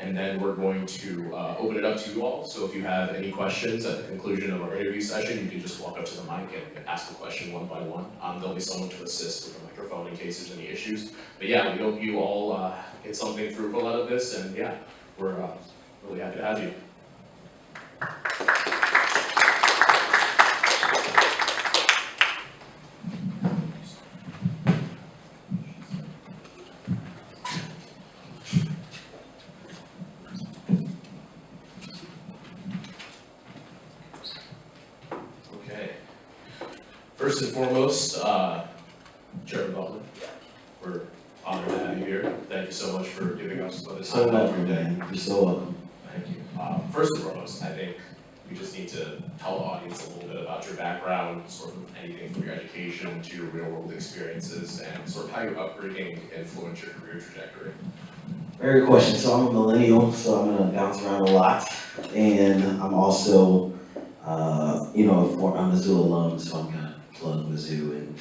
and then we're going to open it up to you all. So if you have any questions at the conclusion of our interview session, you can just walk up to the mic and ask the question one by one. There'll be someone to assist with the microphone in case there's any issues. But yeah, we hope you all get something fruitful out of this, and yeah, we're really happy to have you. First and foremost, Chairman Butler, we're honored to have you here. Thank you so much for giving us this time out of your day. You're so welcome. Thank you. First and foremost, I think we just need to tell the audience a little bit about your background, sort of anything from your education to your real world experiences, and sort of how your upbringing influenced your career trajectory. Very good question. So I'm a millennial, so I'm gonna bounce around a lot, and I'm also, I'm a Mizzou alum, so I'm gonna plug Mizzou and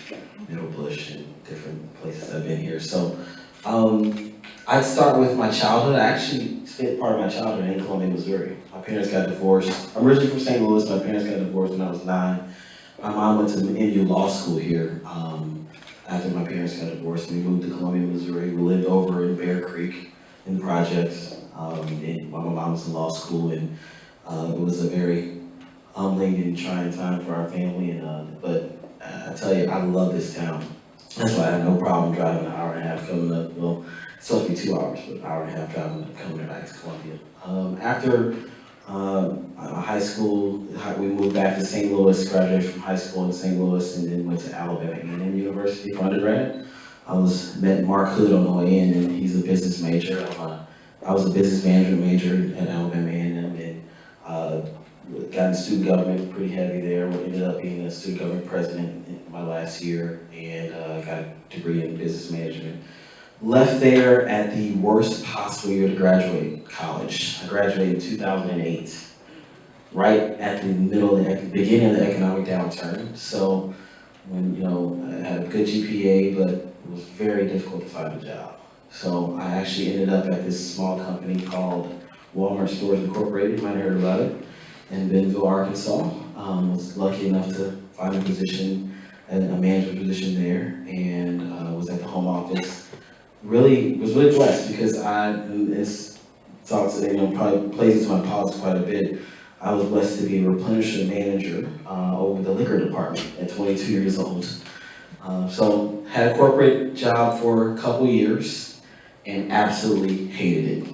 Middle Bush and different places I've been here. So I'd start with my childhood. I actually spent part of my childhood in Columbia, Missouri. My parents got divorced. I'm originally from St. Louis. My parents got divorced when I was 9. My mom went to MDU law school here. After my parents got divorced, we moved to Columbia, Missouri. We lived over in Bear Creek in the projects. While my mom was in law school, and it was a very humbling and trying time for our family. But I tell you, I love this town. That's why I have no problem driving an hour and a half coming up. Well, it's supposed to be 2 hours, but an hour and a half driving coming back to Columbia. After high school, we moved back to St. Louis, graduated from high school in St. Louis, and then went to Alabama A&M University for undergrad. I met Mark Hood on the way in, and he's a business major. I was a business management major at Alabama A&M, and got in student government pretty heavy there. Ended up being a student government president in my last year, and got a degree in business management. Left there at the worst possible year to graduate college. I graduated in 2008, right at the beginning of the economic downturn. So when, I had a good GPA, but it was very difficult to find a job. So I actually ended up at this small company called Walmart Stores Incorporated. You might have heard about it. In Bentonville, Arkansas. Was lucky enough to find a position, a management position there, and was at the home office. Was really blessed because probably plays into my politics quite a bit. I was blessed to be a replenisher manager over the liquor department at 22 years old. So had a corporate job for a couple years and absolutely hated it.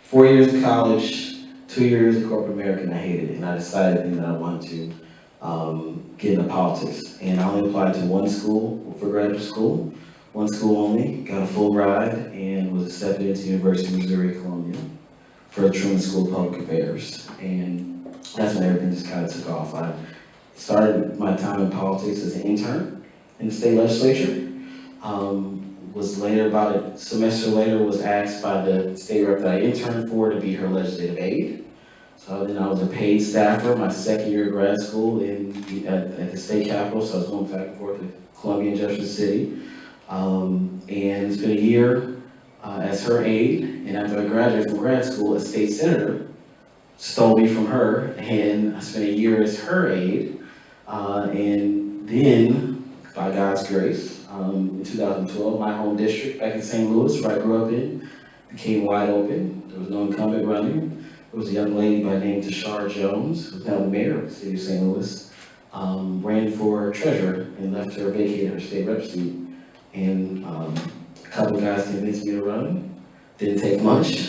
4 years of college, 2 years of corporate America, and I hated it. And I decided that I wanted to get into politics. And I only applied to one school for graduate school, one school only, got a full ride, and was accepted into University of Missouri Columbia for the Truman School of Public Affairs. And that's when everything just kind of took off. I started my time in politics as an intern in the state legislature. Was later, about a semester later, was asked by the state rep that I interned for to be her legislative aide. So then I was a paid staffer my second year of grad school at the state capitol, so I was going back and forth to Columbia and Jefferson City. And it's been a year as her aide, and after I graduated from grad school, a state senator stole me from her, and I spent a year as her aide. And then, by God's grace, in 2012, my home district back in St. Louis, where I grew up in, became wide open. There was no incumbent running. There was a young lady by the name of Tashara Jones, who's now the mayor of the city of St. Louis, ran for treasurer and left her vacated her state rep seat. And a couple of guys convinced me to run. Didn't take much.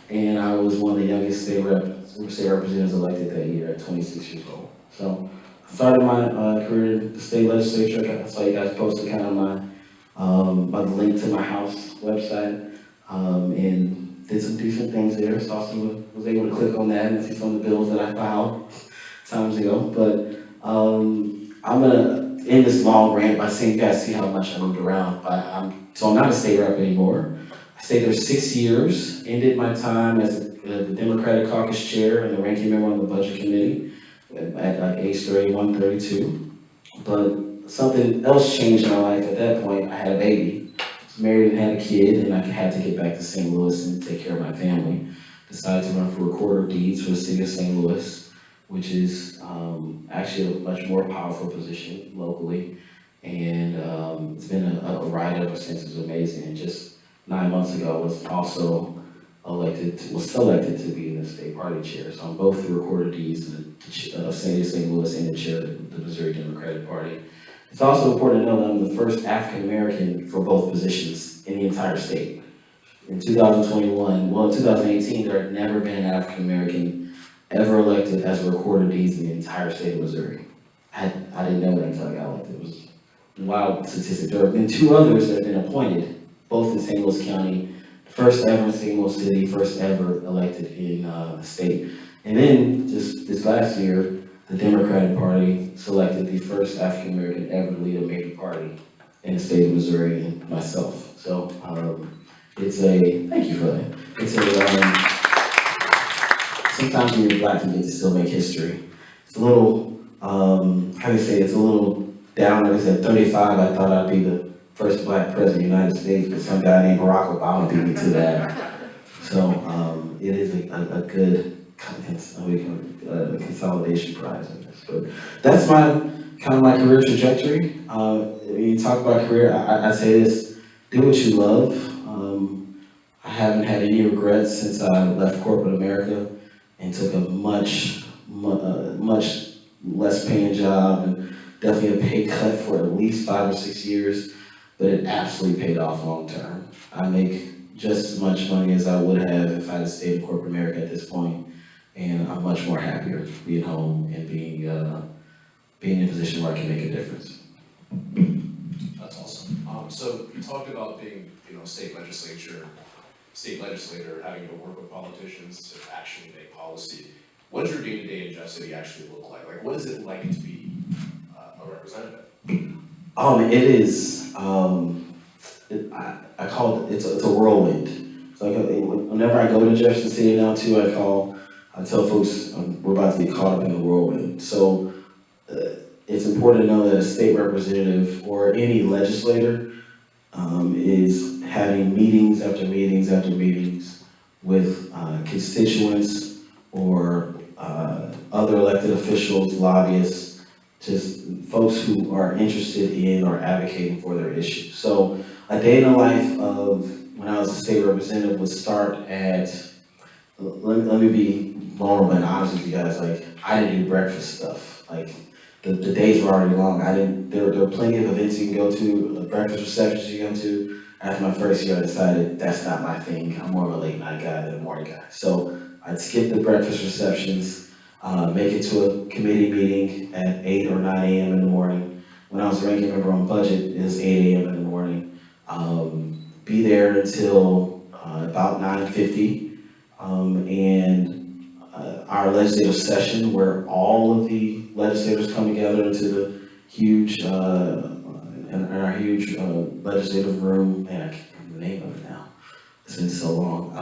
And I was one of the youngest state representatives elected that year at 26 years old. So I started my career in the state legislature. I saw you guys posted kind of my link to my house website, and did some decent things there. So also was able to click on that and see some of the bills that I filed times ago. But I'm gonna end this long rant by saying you guys see how much I moved around. So I'm not a state rep anymore. I stayed there 6 years, ended my time as the Democratic Caucus Chair and the ranking member on the Budget Committee at like age 31, 32. But something else changed in my life at that point. I had a baby, was married and had a kid, and I had to get back to St. Louis and take care of my decided to run for Recorder of Deeds for the city of St. Louis, which is actually a much more powerful position locally. And it's been a ride ever since. It's amazing. And just 9 months ago, was also selected to be in the state party chair. So I'm both the Recorder of Deeds of St. Louis and the chair of the Missouri Democratic Party. It's also important to know that I'm the first African American for both positions in the entire state. In 2018, there had never been an African American ever elected as a Recorder of Deeds in the entire state of Missouri. I didn't know that until I got elected. It was a wild statistic. There have been 2 others that have been appointed, both in St. Louis County, first ever in St. Louis City, first ever elected in the state. And then just this last year, the Democratic Party selected the first African American ever to lead a major party in the state of Missouri, and myself. So thank you for that. Sometimes when you're Black, you get to still make history. It's a little, it's a little down. Like I said, 35, I thought I'd be the first Black president of the United States, but some guy named Barack Obama beat me to that. So it is a good consolidation prize, I guess. But that's my career trajectory. When you talk about career, I say this: do what you love. I haven't had any regrets since I left corporate America and took a much less paying job, and definitely a pay cut for at least 5 or 6 years. But it absolutely paid off long term. I make just as much money as I would have if I had stayed in corporate America at this point, and I'm much more happier being home and being in a position where I can make a difference. That's awesome. So you talked about being, state legislator, having to work with politicians to actually make policy. What does your day-to-day in Jeff City actually look like? Like, what is it like to be a representative? It is. I call it. It's a whirlwind. So whenever I go to Jefferson City now too, I tell folks we're about to get caught up in the whirlwind. So it's important to know that a state representative or any legislator is having meetings after meetings after meetings with constituents or other elected officials, lobbyists, just folks who are interested in or advocating for their issues. So a day in the life of when I was a state representative would start at, let me be vulnerable and honest with you guys, like I didn't do breakfast stuff. Like the days were already long. There were plenty of events you can go to, breakfast receptions you can go to. After my first year, I decided that's not my thing. I'm more of a late night guy than a morning guy. So I'd skip the breakfast receptions, make it to a committee meeting at 8 or 9 a.m. in the morning. When I was ranking member on budget, it was 8 a.m. in the morning. Be there until about 9:50, and our legislative session where all of the legislators come together into the huge, in our huge legislative room, and I can't remember the name of it now, it's been so long,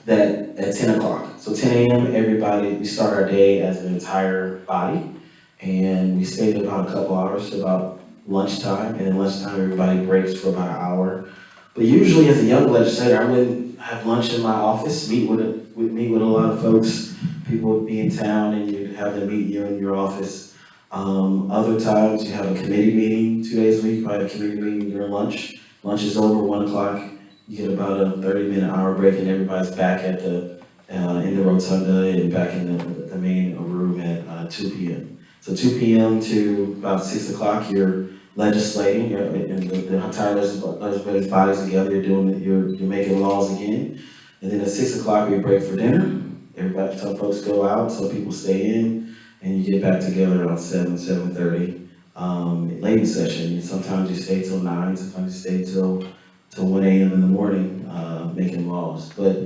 that at 10 o'clock. So 10 a.m., we start our day as an entire body, and we stay there about a couple hours to about lunchtime, and then lunchtime everybody breaks for about an hour. But usually as a young legislator, I wouldn't have lunch in my office, meet with a lot of folks. People would be in town and you'd have them meet you in your office. Other times you have a committee meeting 2 days a week, you have a committee meeting during lunch. Lunch is over 1 o'clock, you get about a 30-minute hour break and everybody's back at in the rotunda and back in the main room at 2 p.m. So 2 p.m. to about 6 o'clock, you're legislating, and the entire legislative body's together, you're making laws again. And then at 6 o'clock, we break for dinner. Some folks go out, some people stay in, and you get back together around 7:30. Late session, sometimes you stay till 9, sometimes you stay till 1 a.m. in the morning, making laws. But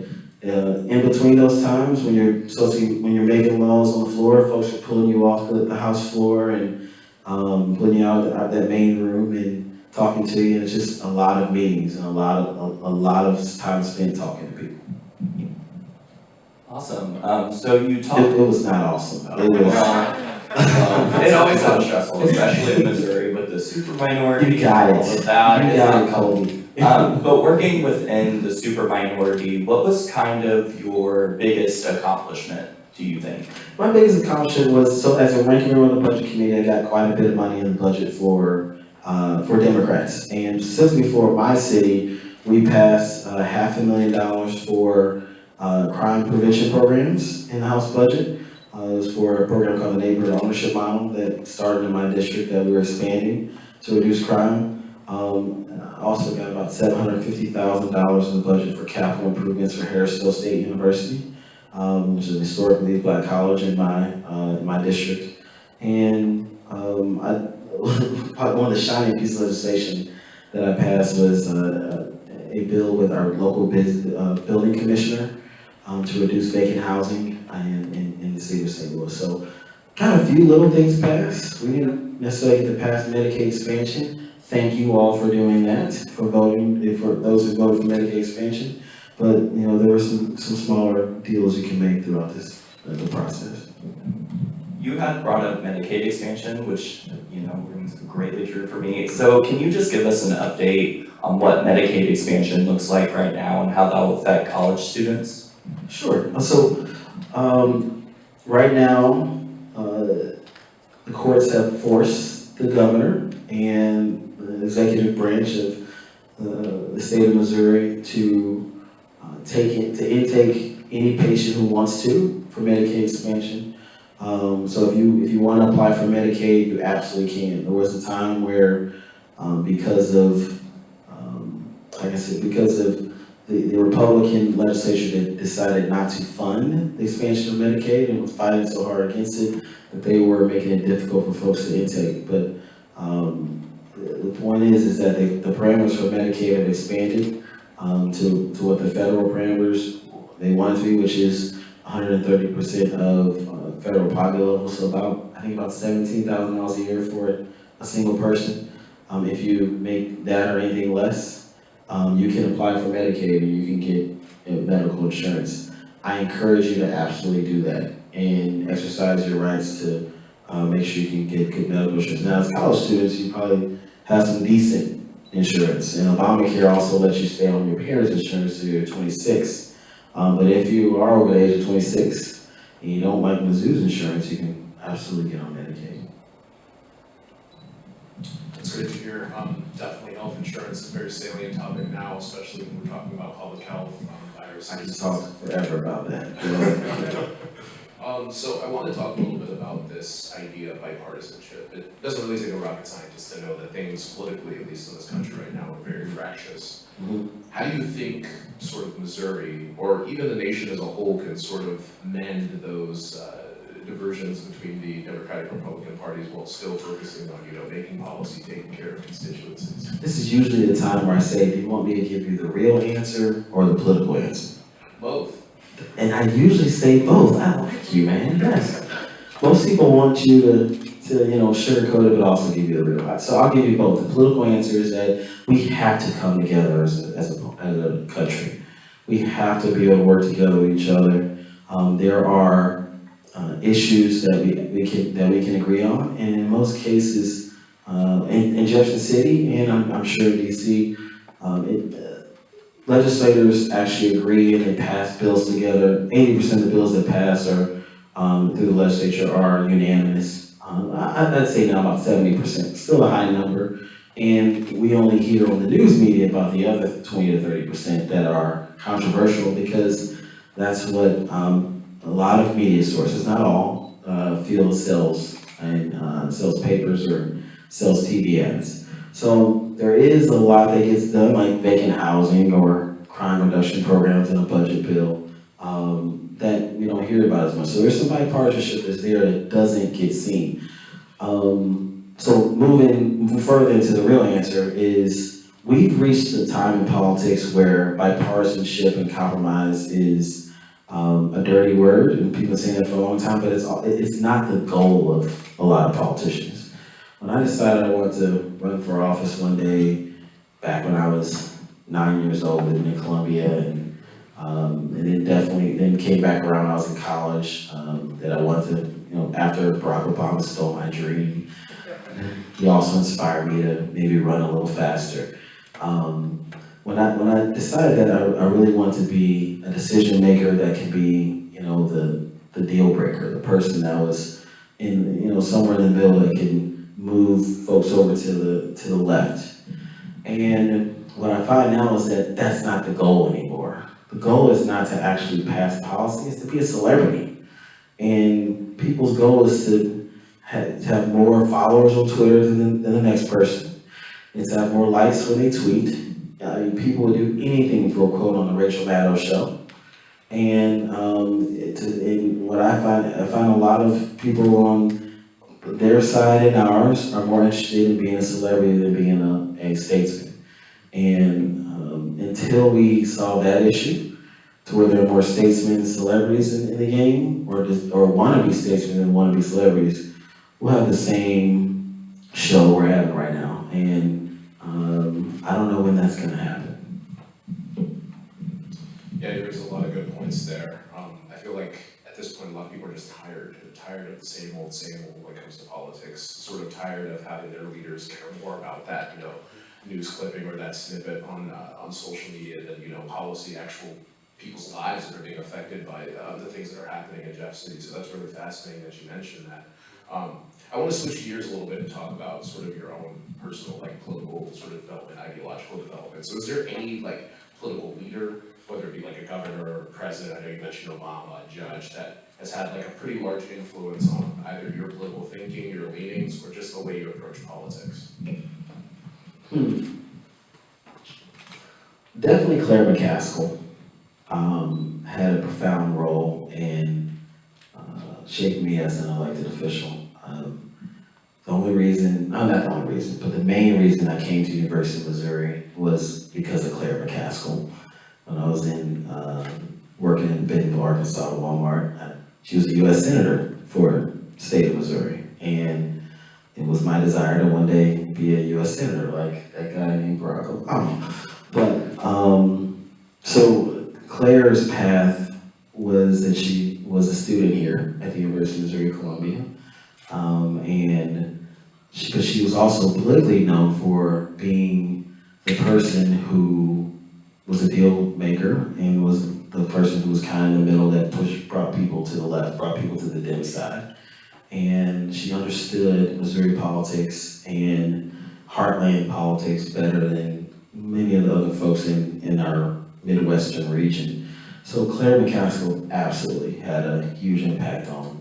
in between those times, when you're making laws on the floor, folks are pulling you off the House floor and putting you out that main room and talking to you. And it's just a lot of meetings and a lot of time spent talking to people. Awesome. So you talked. It was not awesome. It always sounds stressful, especially in Missouri with the super minority. You got it. All of that. You got it, Colby. But working within the super minority, what was kind of your biggest accomplishment, do you think? My biggest accomplishment was, so as a ranking member on the budget committee, I got quite a bit of money in the budget for Democrats. And specifically for my city, we passed $500,000 for crime prevention programs in the House budget. It was for a program called the Neighborhood Ownership Model that started in my district that we were expanding to reduce crime. I also got about $750,000 in the budget for capital improvements for Harrisville State University, which is a historically black college in my district. And one of the shining pieces of legislation that I passed was a bill with our local building commissioner to reduce vacant housing in the city of St. Louis. So kind of a few little things passed. We didn't necessarily get to pass Medicaid expansion. Thank you all for doing that, for voting, for those who voted for Medicaid expansion. But you know, there were some smaller deals you can make throughout the process. You had brought up Medicaid expansion, which, you know, rings greatly true for me. So can you just give us an update on what Medicaid expansion looks like right now and how that will affect college students? Sure. So right now, the courts have forced the governor and the executive branch of the state of Missouri to intake any patient who wants to for Medicaid expansion. So if you want to apply for Medicaid, you absolutely can. There was a time where, because of the Republican legislature that decided not to fund the expansion of Medicaid and was fighting so hard against it that they were making it difficult for folks to intake. But the point is that the parameters for Medicaid have expanded to what the federal parameters they want it to be, which is 130% of federal poverty level, so I think about $17,000 a year for a single person. If you make that or anything less, you can apply for Medicaid and you can get medical insurance. I encourage you to absolutely do that and exercise your rights to make sure you can get good medical insurance. Now, as college students, you probably have some decent insurance, and Obamacare also lets you stay on your parents' insurance until you're 26. But if you are over the age of 26 and you don't like Mizzou's insurance, you can absolutely get on Medicaid. That's great to hear. Definitely health insurance is a very salient topic now, especially when we're talking about public health, viruses. I could talk forever about that. So I want to talk a little bit about this idea of bipartisanship. It doesn't really take a rocket scientist to know that things politically, at least in this country right now, are very fractious. Mm-hmm. How do you think sort of Missouri, or even the nation as a whole, can sort of mend those diversions between the Democratic and Republican parties while still focusing on, making policy, taking care of constituencies? This is usually the time where I say, do you want me to give you the real answer or the political answer? Both. And I usually say both. I like you, man. Yes. Most people want you to sugarcoat it, but also give you the real answer. So I'll give you both. The political answer is that we have to come together as a country. We have to be able to work together with each other. There are issues that we can agree on, and in most cases, in Jefferson City, and I'm sure in DC, legislators actually agree and they pass bills together. 80% of the bills that pass are through the legislature are unanimous. I'd say now about 70%, still a high number. And we only hear on the news media about the other 20 to 30% that are controversial, because that's what a lot of media sources, not all, feel sells and sells papers or sells TV ads. So there is a lot that gets done, like vacant housing or crime reduction programs in a budget bill, that we don't hear about as much. So there's some bipartisanship that's there that doesn't get seen. So moving further into the real answer is, we've reached a time in politics where bipartisanship and compromise is a dirty word, and people have been saying that for a long time, but it's not the goal of a lot of politicians. When I decided I wanted to run for office one day, back when I was 9 years old, living in Columbia, and then came back around when I was in college, that I wanted to, after Barack Obama stole my dream, he also inspired me to maybe run a little faster. when I decided that I really want to be a decision maker that can be, the deal breaker, the person that was in, somewhere in the middle that can move folks over to the left. And what I find now is that that's not the goal anymore. The goal is not to actually pass policy, it's to be a celebrity. And people's goal is to have more followers on Twitter than the next person. It's to have more likes when they tweet. People would do anything for a quote on the Rachel Maddow show. And what I find a lot of people on their side and ours are more interested in being a celebrity than being a statesman. And until we solve that issue, to where there are more statesmen and celebrities in the game, or wannabe statesmen and wannabe celebrities, we'll have the same show we're having right now. And I don't know when that's going to happen. Yeah, you raise a lot of good points there. I feel like at this point, a lot of people are just tired. They're tired of the same old when it comes to politics. Sort of tired of having their leaders care more about that, news clipping or that snippet on social media than, policy, actual people's lives that are being affected by the things that are happening in Jeff City. So that's really fascinating that you mentioned that. I want to switch gears a little bit and talk about sort of your own personal, political sort of development, ideological development. So is there any, political leader, whether it be a governor or president, I know you mentioned Obama, a judge, that has had a pretty large influence on either your political thinking, your leanings, or just the way you approach politics? Definitely Claire McCaskill had a profound role in shaping me as an elected official. The only reason, not the only reason, but the main reason I came to University of Missouri was because of Claire McCaskill. When I was working in Bentonville, Arkansas, at Walmart, she was a U.S. Senator for the state of Missouri. And it was my desire to one day be a U.S. Senator like that guy named Barack Obama. But, so Claire's path was that she was a student here at the University of Missouri Columbia. And she was also politically known for being the person who was a deal maker and was the person who was kind of in the middle that brought people to the left, brought people to the Dem side. And she understood Missouri politics and heartland politics better than many of the other folks in our Midwestern region. So Claire McCaskill absolutely had a huge impact on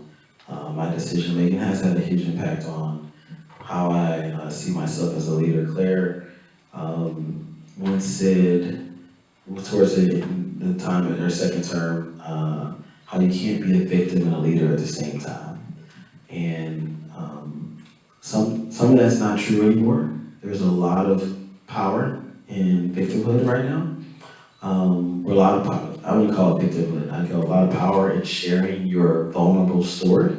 my decision making, has had a huge impact on how I see myself as a leader. Claire once said, towards the time of her second term, how you can't be a victim and a leader at the same time. And some of that's not true anymore. There's a lot of power in victimhood right now. Or a lot of power, I wouldn't call it victimhood, I'd call a lot of power in sharing your vulnerable story.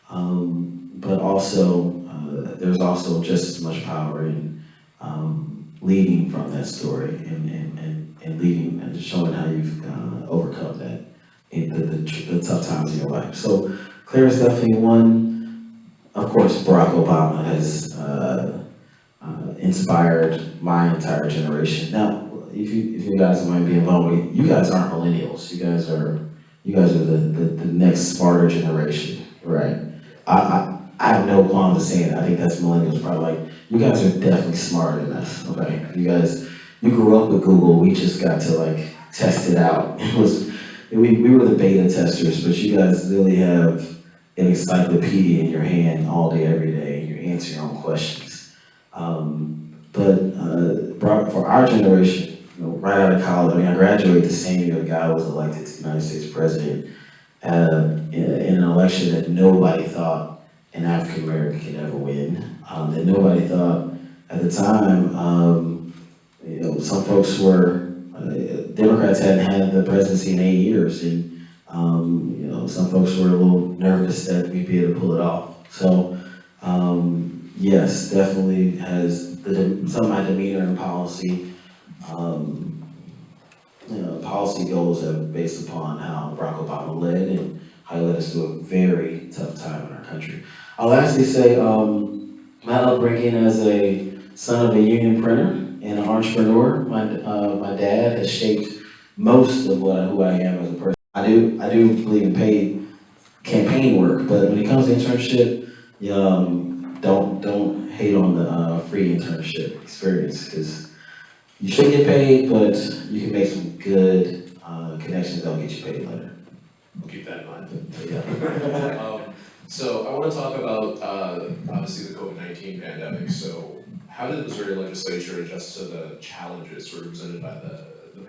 But also, there's also just as much power in leading from that story and leading and showing how you've overcome that in the tough times in your life. So Claire is definitely one. Of course, Barack Obama has inspired my entire generation. Now, if you guys might be involved, you guys aren't millennials. You guys are the next smarter generation, right? I have no qualms of saying it. I think that's millennials probably you guys are definitely smarter than us, okay? You grew up with Google, we just got to test it out. We were the beta testers, but you guys really have an encyclopedia in your hand all day, every day, and you answer your own questions. But for our generation, right out of college, I graduated the same year the guy was elected to the United States president in an election that nobody thought an African American could ever win. That nobody thought at the time, some folks were, Democrats hadn't had the presidency in 8 years, and some folks were a little nervous that we'd be able to pull it off. So, yes, definitely has some of my demeanor and policy. Policy goals are based upon how Barack Obama led and how he led us through a very tough time in our country. I'll lastly say, my upbringing as a son of a union printer, and an entrepreneur. My dad has shaped most of who I am as a person. I do believe in paid campaign work, but when it comes to internship, don't hate on the free internship experience, because you should get paid, but you can make some good connections that'll get you paid later. We'll keep that in mind. Yeah. So I want to talk about, obviously, the COVID-19 pandemic. So how did the Missouri legislature adjust to the challenges sort of presented by the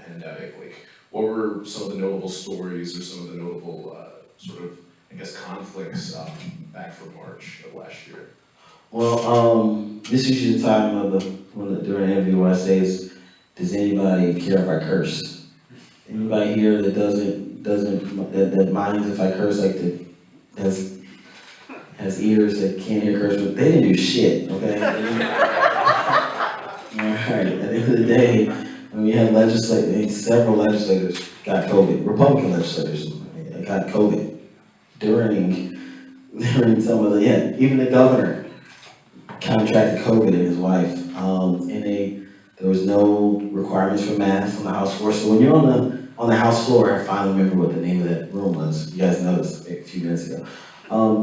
pandemic? Like, what were some of the notable stories or some of the notable sort of, I guess, conflicts back from March of last year? Well, this is usually the time during the interview where I say is, does anybody care if I curse? Anybody here that that minds if I curse, like has ears that can't hear curse, but they didn't do shit, okay? Alright, at the end of the day, when we had several legislators got COVID, Republican legislators got COVID during some of even the governor contracted COVID and his wife. There was no requirements for masks on the House floor. So when you're on the House floor, I finally remember what the name of that room was. You guys noticed a few minutes ago.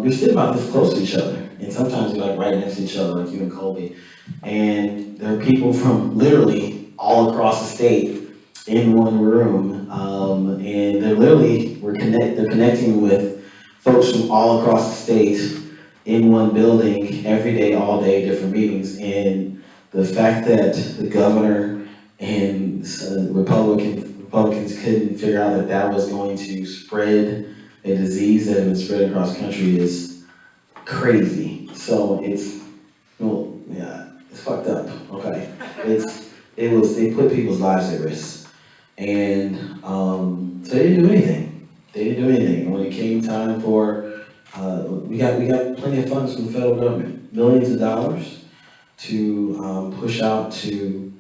You're sitting about this close to each other, and sometimes you're like right next to each other, like you and Colby. And there are people from literally all across the state in one room, and they're connecting with folks from all across the state in one building every day, all day, different meetings. And the fact that the governor and Republicans couldn't figure out that was going to spread a disease that had been spread across the country is crazy. So it's fucked up, okay? They put people's lives at risk. And so they didn't do anything. When it came time for, we got plenty of funds from the federal government, millions of dollars to push out to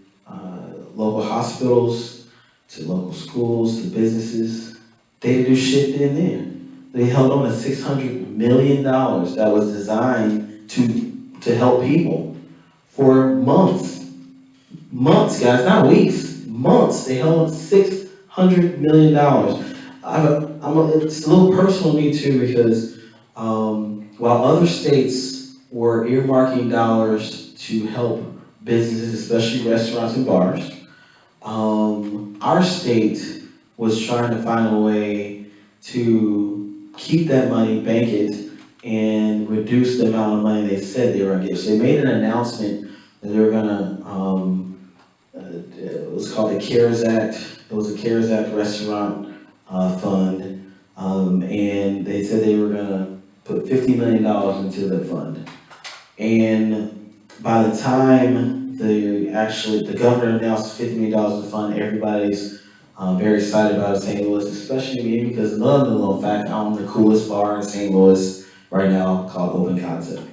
local hospitals, to local schools, to businesses. They didn't do shit then. They held on to $600 million that was designed to help people for months. Months, guys, not weeks, months. They held on to $600 million. It's a little personal to me too, because while other states were earmarking dollars to help businesses, especially restaurants and bars, our state was trying to find a way to keep that money, bank it, and reduce the amount of money they said they were going to give. So they made an announcement that they were going to, it was called the CARES Act. It was a CARES Act restaurant fund, and they said they were going to put $50 million into the fund. And by the time the governor announced $50 million in the fund, everybody's very excited about it in St. Louis, especially me, because another little fact, I'm the coolest bar in St. Louis right now called Open Concept.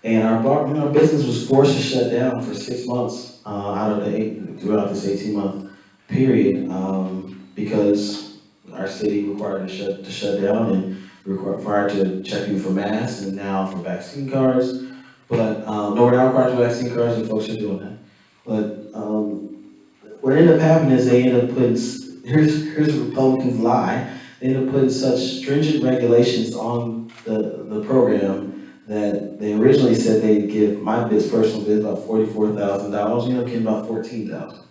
And our business was forced to shut down for 6 months throughout this 18-month period, because our city required to shut down and required to check you for masks and now for vaccine cards. But no, we're not required for vaccine cards, and folks are doing that. But what ended up happening is they ended up putting, here's a Republican's lie, they ended up putting such stringent regulations on the program that they originally said they'd give my personal bid about $44,000, you know, getting about $14,000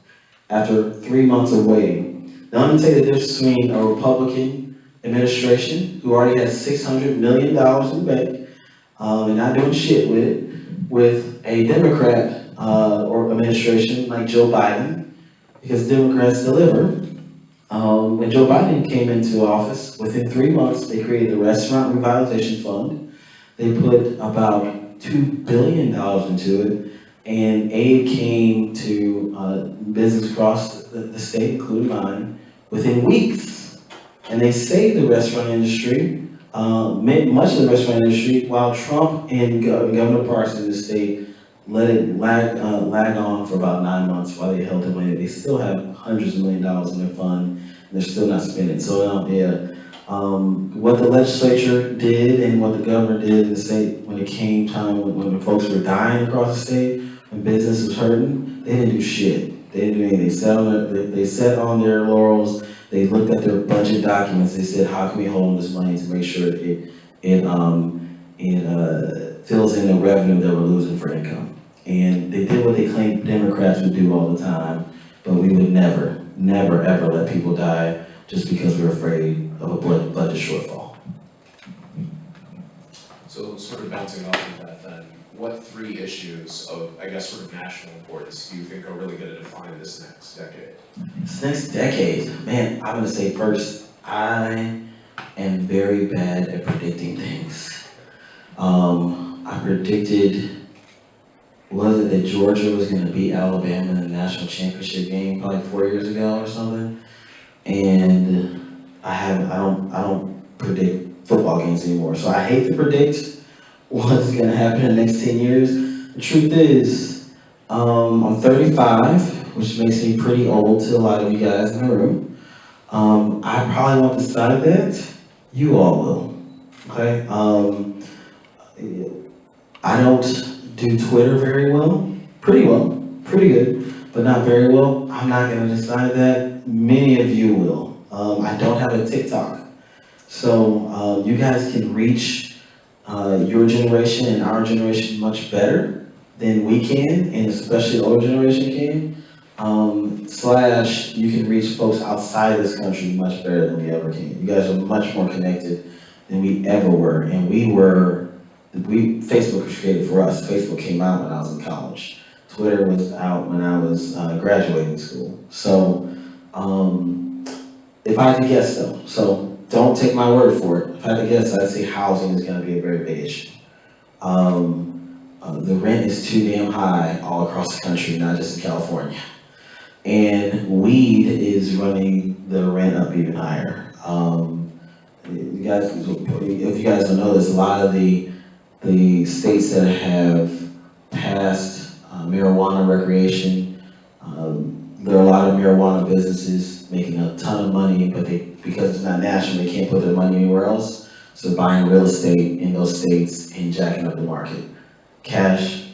after 3 months of waiting. Now let me tell you the difference between a Republican administration who already has $600 million in the bank and not doing shit with it, with a Democrat or administration like Joe Biden, because Democrats deliver. When Joe Biden came into office, within 3 months, they created the Restaurant Revitalization Fund. They put about $2 billion into it, and aid came to businesses across the state, including mine, within weeks. And they saved the restaurant industry, much of the restaurant industry, while Trump and Governor Parson in the state let it lag on for about 9 months while they held the money. They still have hundreds of million dollars in their fund, and they're still not spending. So what the legislature did and what the governor did in the state when it came time when folks were dying across the state when business was hurting, they didn't do shit. They didn't do anything. They sat on their laurels. They looked at their budget documents. They said, how can we hold this money to make sure it fills in the revenue that we're losing for income. And they did what they claimed Democrats would do all the time, but we would never, ever let people die just because we're afraid of a budget shortfall. So sort of bouncing off of that then, what three issues of, I guess, sort of national importance do you think are really gonna define this next decade? This next decade, man, I'm gonna say first, I am very bad at predicting things. I predicted, was it that Georgia was gonna beat Alabama in the national championship game probably 4 years ago or something? And I don't predict football games anymore. So I hate to predict what's gonna happen in the next 10 years. The truth is, I'm 35, which makes me pretty old to a lot of you guys in the room. I probably won't decide that. You all will, okay? I don't do Twitter very well, pretty good, but not very well. I'm not gonna decide that. Many of you will. I don't have a TikTok. So you guys can reach your generation and our generation much better than we can, and especially the older generation can. Slash, you can reach folks outside this country much better than we ever can. You guys are much more connected than we ever were, and Facebook was created for us. Facebook came out when I was in college. Twitter was out when I was graduating school. So, if I had to guess though, so don't take my word for it. If I had to guess, I'd say housing is gonna be a very big issue. The rent is too damn high all across the country, not just in California. And weed is running the rent up even higher. You guys, if you guys don't know this, a lot of the states that have passed marijuana recreation, there are a lot of marijuana businesses making a ton of money, but because it's not national, they can't put their money anywhere else. So they're buying real estate in those states and jacking up the market. Cash,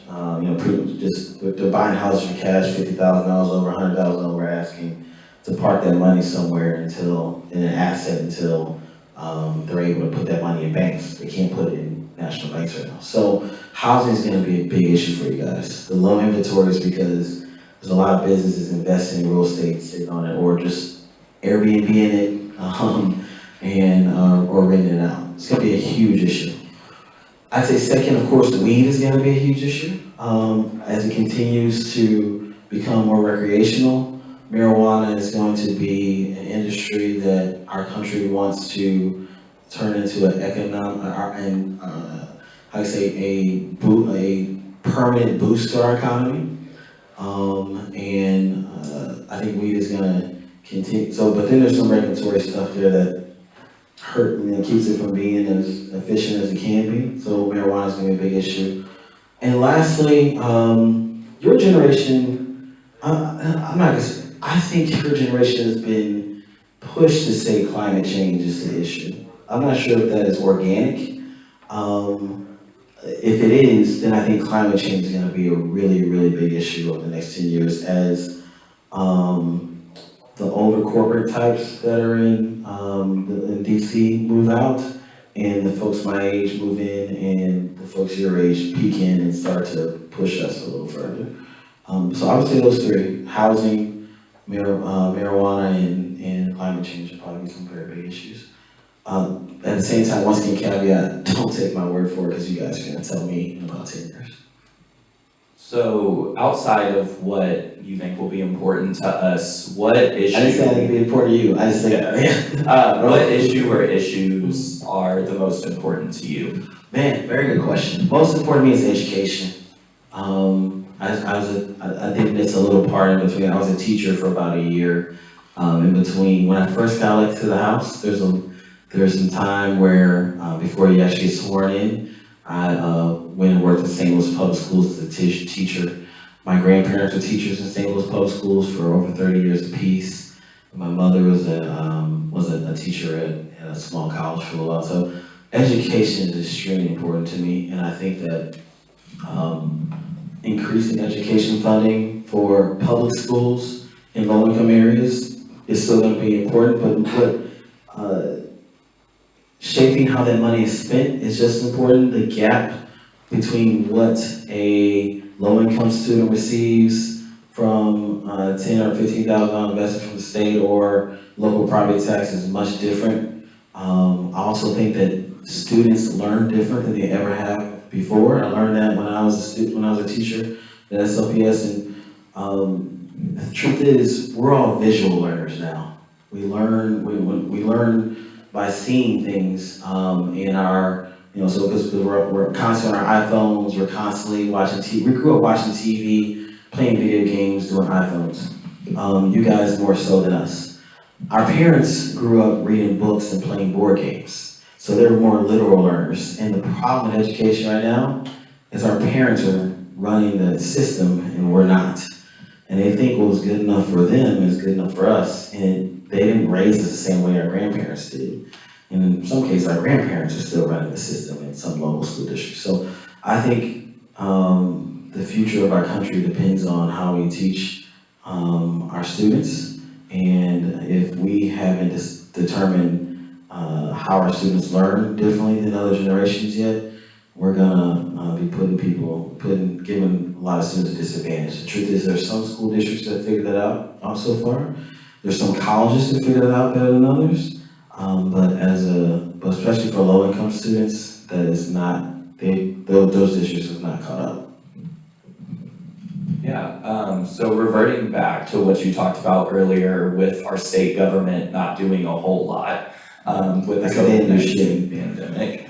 pretty much just, they're buying houses for cash, $50,000 over, $100,000 over, asking to park that money somewhere in an asset until they're able to put that money in banks. They can't put it in national banks right now. So housing is going to be a big issue for you guys. The low inventory is because there's a lot of businesses investing in real estate, sitting on it, or just Airbnb in it, or renting it out. It's going to be a huge issue. I'd say second, of course, weed is going to be a huge issue as it continues to become more recreational. Marijuana is going to be an industry that our country wants to turn into an economic a permanent boost to our economy. I think weed is going to continue. So, but then there's some regulatory stuff there that keeps it from being as efficient as it can be. So marijuana is going to be a big issue. And lastly, your generation, I think your generation has been pushed to say climate change is the issue. I'm not sure if that is organic. If it is, then I think climate change is going to be a really, really big issue over the next 10 years as the older corporate types that are in DC move out, and the folks my age move in, and the folks your age peak in and start to push us a little further. So I would say those three: housing, marijuana, and climate change would probably be some very big issues. At the same time, once again, caveat: don't take my word for it, because you guys are going to tell me in about 10 years. So outside of what you think will be important to us, what issue? I didn't say I think it'd be important to you. I just think what issue or issues are the most important to you? Man, very good question. Most important to me is education. I did miss a little part in between. I was a teacher for about a year. In between, when I first got elected to the House, there's some time where before you actually get sworn in, I went and worked in St. Louis Public Schools as a teacher. My grandparents were teachers in St. Louis Public Schools for over 30 years apiece. My mother was a teacher at a small college for a while. So education is extremely important to me, and I think that increasing education funding for public schools in low-income areas is still going to be important, but shaping how that money is spent is just important. The gap between what a low-income student receives from $10,000 or $15,000 investment from the state or local property tax is much different. I also think that students learn different than they ever have before. I learned that when I was a student, when I was a teacher at SLPS, and the truth is, we're all visual learners now. We learn by seeing things in our, so because we're constantly on our iPhones, we're constantly watching TV. We grew up watching TV, playing video games, doing iPhones. You guys more so than us. Our parents grew up reading books and playing board games, so they're more literal learners. And the problem with education right now is our parents are running the system and we're not. And they think what was good enough for them is good enough for us, and they didn't raise us the same way our grandparents did. And in some cases, our grandparents are still running the system in some local school districts. So I think the future of our country depends on how we teach our students. And if we haven't determined how our students learn differently than other generations yet, we're gonna be giving a lot of students a disadvantage. The truth is, there's some school districts that figured that out so far. There's some colleges that figured it out better than others. But especially for low-income students, that is not, those districts have not caught up. Yeah, so reverting back to what you talked about earlier with our state government not doing a whole lot with the COVID-19 pandemic.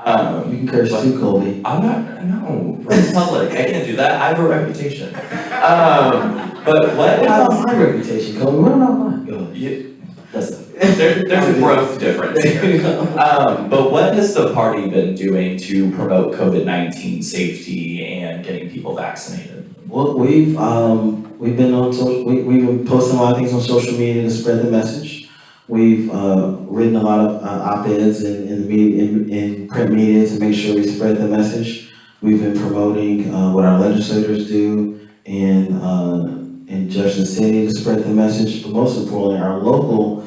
You can curse too, Colby. I'm not, no, we're in public, I can't do that, I have a reputation. But what What about my reputation, Colby? What about mine? Go ahead. Listen, there's a growth difference here. But what has the party been doing to promote COVID-19 safety and getting people vaccinated? Well, we've been on we've been posting a lot of things on social media to spread the message. We've written a lot of op-eds in print media to make sure we spread the message. We've been promoting what our legislators do in Jefferson City to spread the message, but most importantly, our local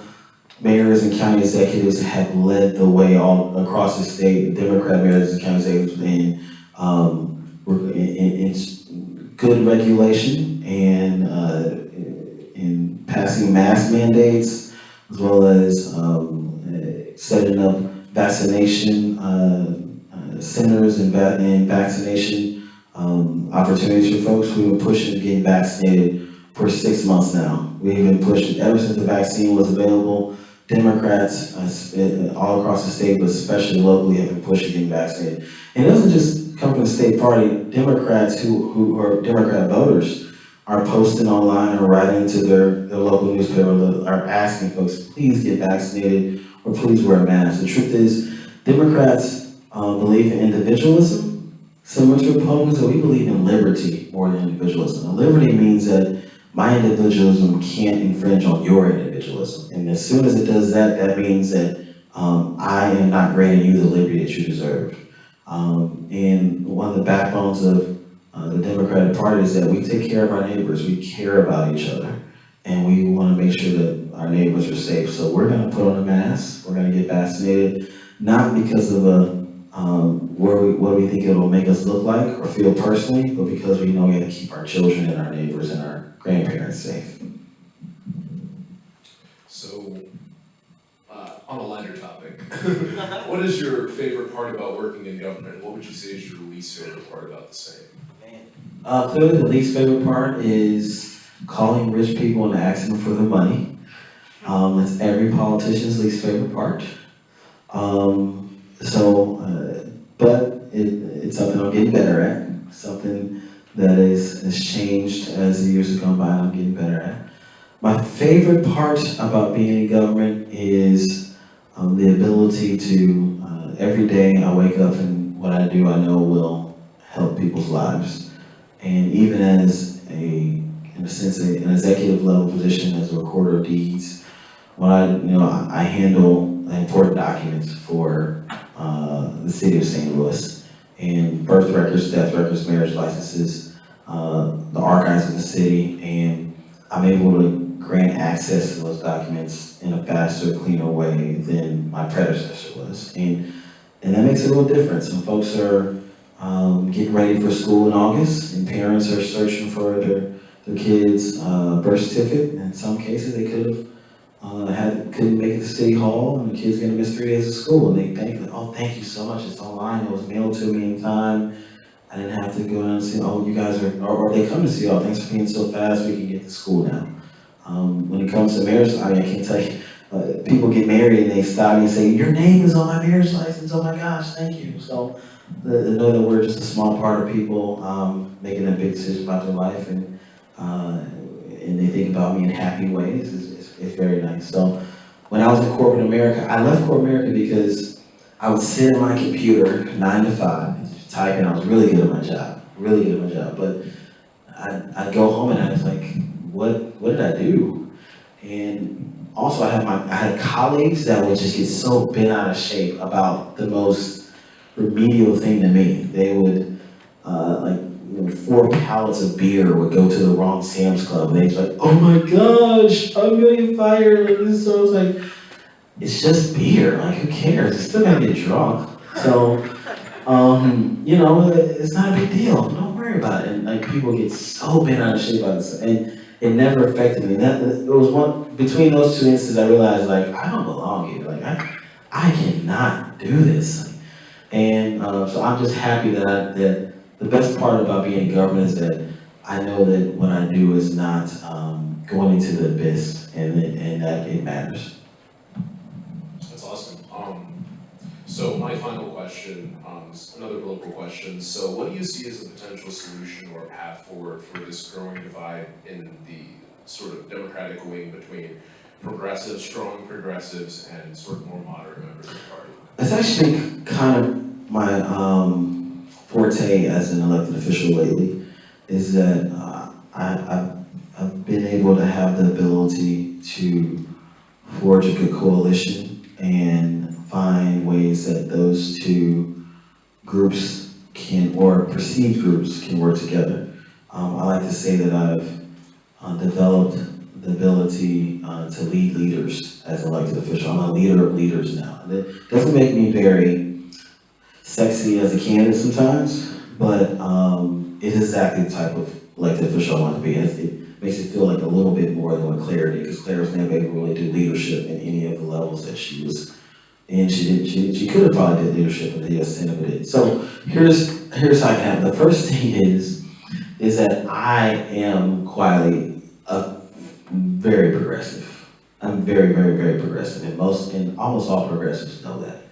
mayors and county executives have led the way all across the state. Democrat mayors and county executives in good regulation and in passing mask mandates, as well as setting up vaccination centers and vaccination opportunities for folks. We've been pushing to get vaccinated for 6 months now. We've been pushing ever since the vaccine was available. Democrats all across the state, but especially locally, have been pushing getting vaccinated. And it doesn't just come from the state party. Democrats who are Democrat voters are posting online or writing to their local newspaper, are asking folks, please get vaccinated or please wear a mask. The truth is, Democrats believe in individualism, similar to Republicans, but we believe in liberty more than individualism. And liberty means that my individualism can't infringe on your individualism. And as soon as it does that, that means that I am not granting you the liberty that you deserve. And one of the backbones of the Democratic Party is that we take care of our neighbors, we care about each other, and we want to make sure that our neighbors are safe. So we're going to put on a mask, we're going to get vaccinated, not because of what we think it will make us look like or feel personally, but because we know we have to keep our children and our neighbors and our grandparents safe. So, on a lighter topic, what is your favorite part about working in government? What would you say is your least favorite part about the same? Clearly the least favorite part is calling rich people and asking them for their money. It's every politician's least favorite part. But it's something I'm getting better at, something that has changed as the years have gone by and I'm getting better at. My favorite part about being in government is the ability to, every day I wake up and what I do I know will help people's lives. And even as in a sense, an executive level position as a recorder of deeds, when I handle important documents for the city of St. Louis, and birth records, death records, marriage licenses, the archives of the city, and I'm able to grant access to those documents in a faster, cleaner way than my predecessor was. And that makes a real difference. When folks are getting ready for school in August, and parents are searching for their kids' birth certificate. In some cases, they couldn't make it to City Hall, and the kid's gonna miss 3 days of school, and they think, oh, thank you so much, it's online, it was mailed to me in time. I didn't have to go down and say, oh, you guys are, or they come to see, oh, thanks for being so fast, we can get to school now. When it comes to marriage, I mean, I can't tell you, people get married and they stop me and say, your name is on my marriage license, oh my gosh, thank you. So, to know that we're just a small part of people making a big decision about their life, and they think about me in happy ways, it's very nice. So, when I was in corporate America, I left corporate America because I would sit at my computer 9 to 5, typing. I was really good at my job, but I'd go home and I was like, what did I do? And also I had colleagues that would just get so bent out of shape about the most remedial thing to me. They would, 4 pallets of beer would go to the wrong Sam's Club. And they'd be like, oh my gosh, I'm gonna get fired. Like this. So I was like, it's just beer. Like, who cares? It's still gonna get drunk. So, it's not a big deal. Don't worry about it. And like, people get so bent out of shape about this, and it never affected me. It was between those 2 instances, I realized like I don't belong here. Like I cannot do this. And so I'm just happy that the best part about being in government is that I know that what I do is not going into the abyss, and that it matters. That's awesome. So my final question, is another political question. So what do you see as a potential solution or path forward for this growing divide in the sort of Democratic wing between progressives, strong progressives, and sort of more moderate members of the party? That's actually kind of my forte as an elected official lately, is that I've been able to have the ability to forge a good coalition and find ways that those 2 groups or perceived groups can work together. I like to say that I've developed the ability to lead leaders as an elected official. I'm a leader of leaders now. And it doesn't make me very sexy as a candidate sometimes, but it is exactly the type of elected official I want to be. It makes it feel like a little bit more than what Claire did, because Claire was never able to really do leadership in any of the levels that she was in. She could have probably did leadership in the US Senate, but so here's how I can. The first thing is that I am quietly very progressive. I'm very, very, very progressive, and almost all progressives know that.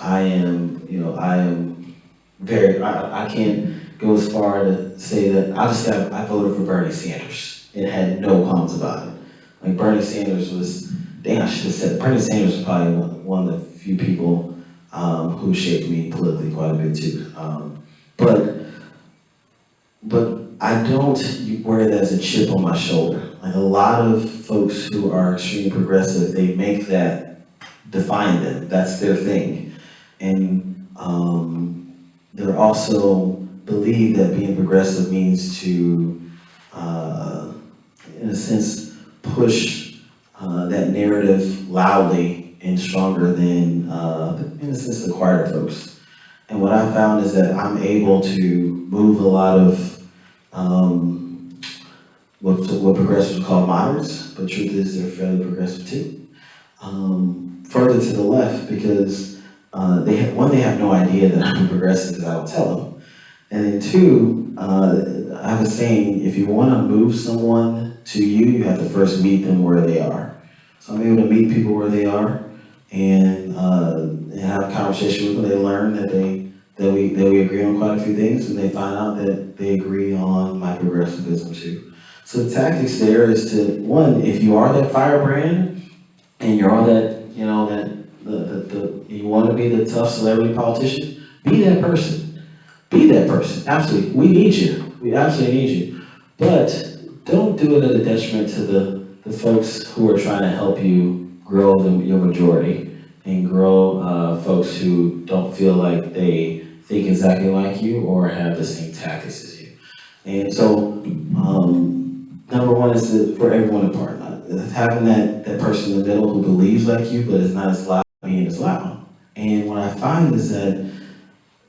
I am very, I can't go as far to say that, I'll just say I voted for Bernie Sanders and had no qualms about it. Like Bernie Sanders was, I should have said, Bernie Sanders was probably one of the few people who shaped me politically quite a bit too. But I don't wear that as a chip on my shoulder. Like a lot of folks who are extremely progressive, they make that define them. That's their thing. And they're also believe that being progressive means to, in a sense, push that narrative loudly and stronger than, in a sense, the quieter folks. And what I found is that I'm able to move a lot of what progressives call moderates, but truth is they're fairly progressive too. Further to the left, because they have no idea that I'm progressive because I don't tell them. And then 2, I have a saying, if you want to move someone to you, you have to first meet them where they are. So I'm able to meet people where they are and have a conversation with them. They learn that we agree on quite a few things, and they find out that they agree on my progressivism too. So the tactics there is to, one, if you are that firebrand and you're on that, you want to be the tough celebrity politician, be that person. Be that person. Absolutely. We need you. We absolutely need you. But don't do it at a detriment to the folks who are trying to help you grow your majority and grow folks who don't feel like they think exactly like you or have the same tactics as you. And so, number one is for everyone to partner. Having that person in the middle who believes like you, but is not as loud, being as loud. And what I find is that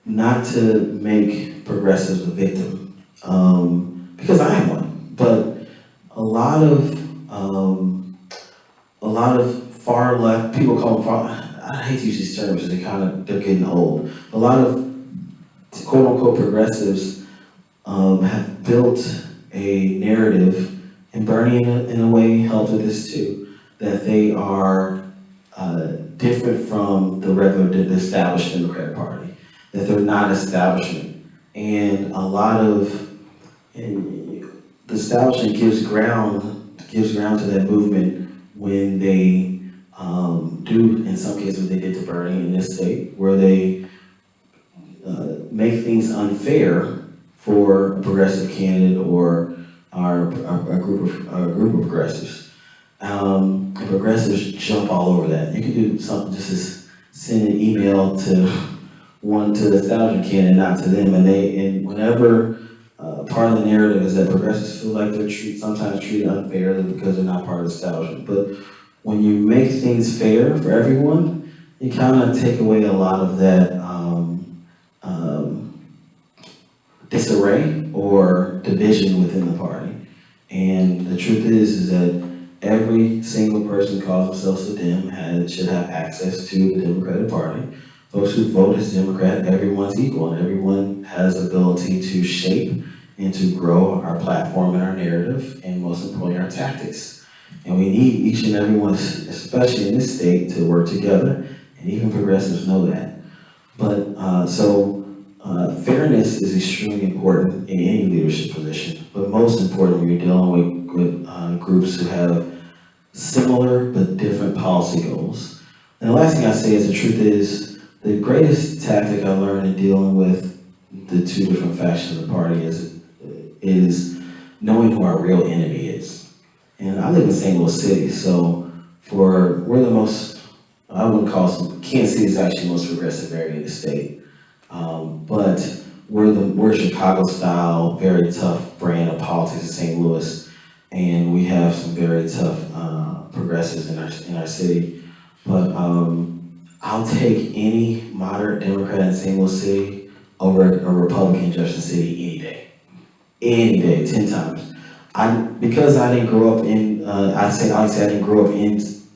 not to make progressives a victim, because I am one, but a lot of far left, people call them far, I hate to use these terms because they're getting old. A lot of quote unquote progressives have built a narrative, and Bernie in a way helped with this too, that they are different from the established Democratic Party, that they're not establishment. And a lot of the establishment gives ground to that movement when they do, in some cases, what they did to Bernie in this state, where they make things unfair for a progressive candidate or a group of progressives. And progressives jump all over that. You can do something just as send an email to the establishment candidate, not to them, and whenever part of the narrative is that progressives feel like they're sometimes treated unfairly because they're not part of the establishment. But when you make things fair for everyone, you kind of take away a lot of that disarray or division within the party. And the truth is that every single person who calls themselves a Dem should have access to the Democratic Party. Folks who vote as Democrat, everyone's equal, and everyone has the ability to shape and to grow our platform and our narrative, and most importantly, our tactics. And we need each and every one, especially in this state, to work together, and even progressives know that. But fairness is extremely important in any leadership position, but most important when you're dealing with groups who have similar but different policy goals. And the last thing I say is the truth is, the greatest tactic I learned in dealing with the two different factions of the party is knowing who our real enemy is. And I live in St. Louis City, so we're the most, I wouldn't call Kansas City is actually the most progressive area in the state. But we're Chicago style, very tough brand of politics in St. Louis, and we have some very tough progressives in our city. But I'll take any moderate Democrat in St. Louis City over a Republican in Jefferson City any day, 10 times. Because I didn't grow up in, I didn't grow up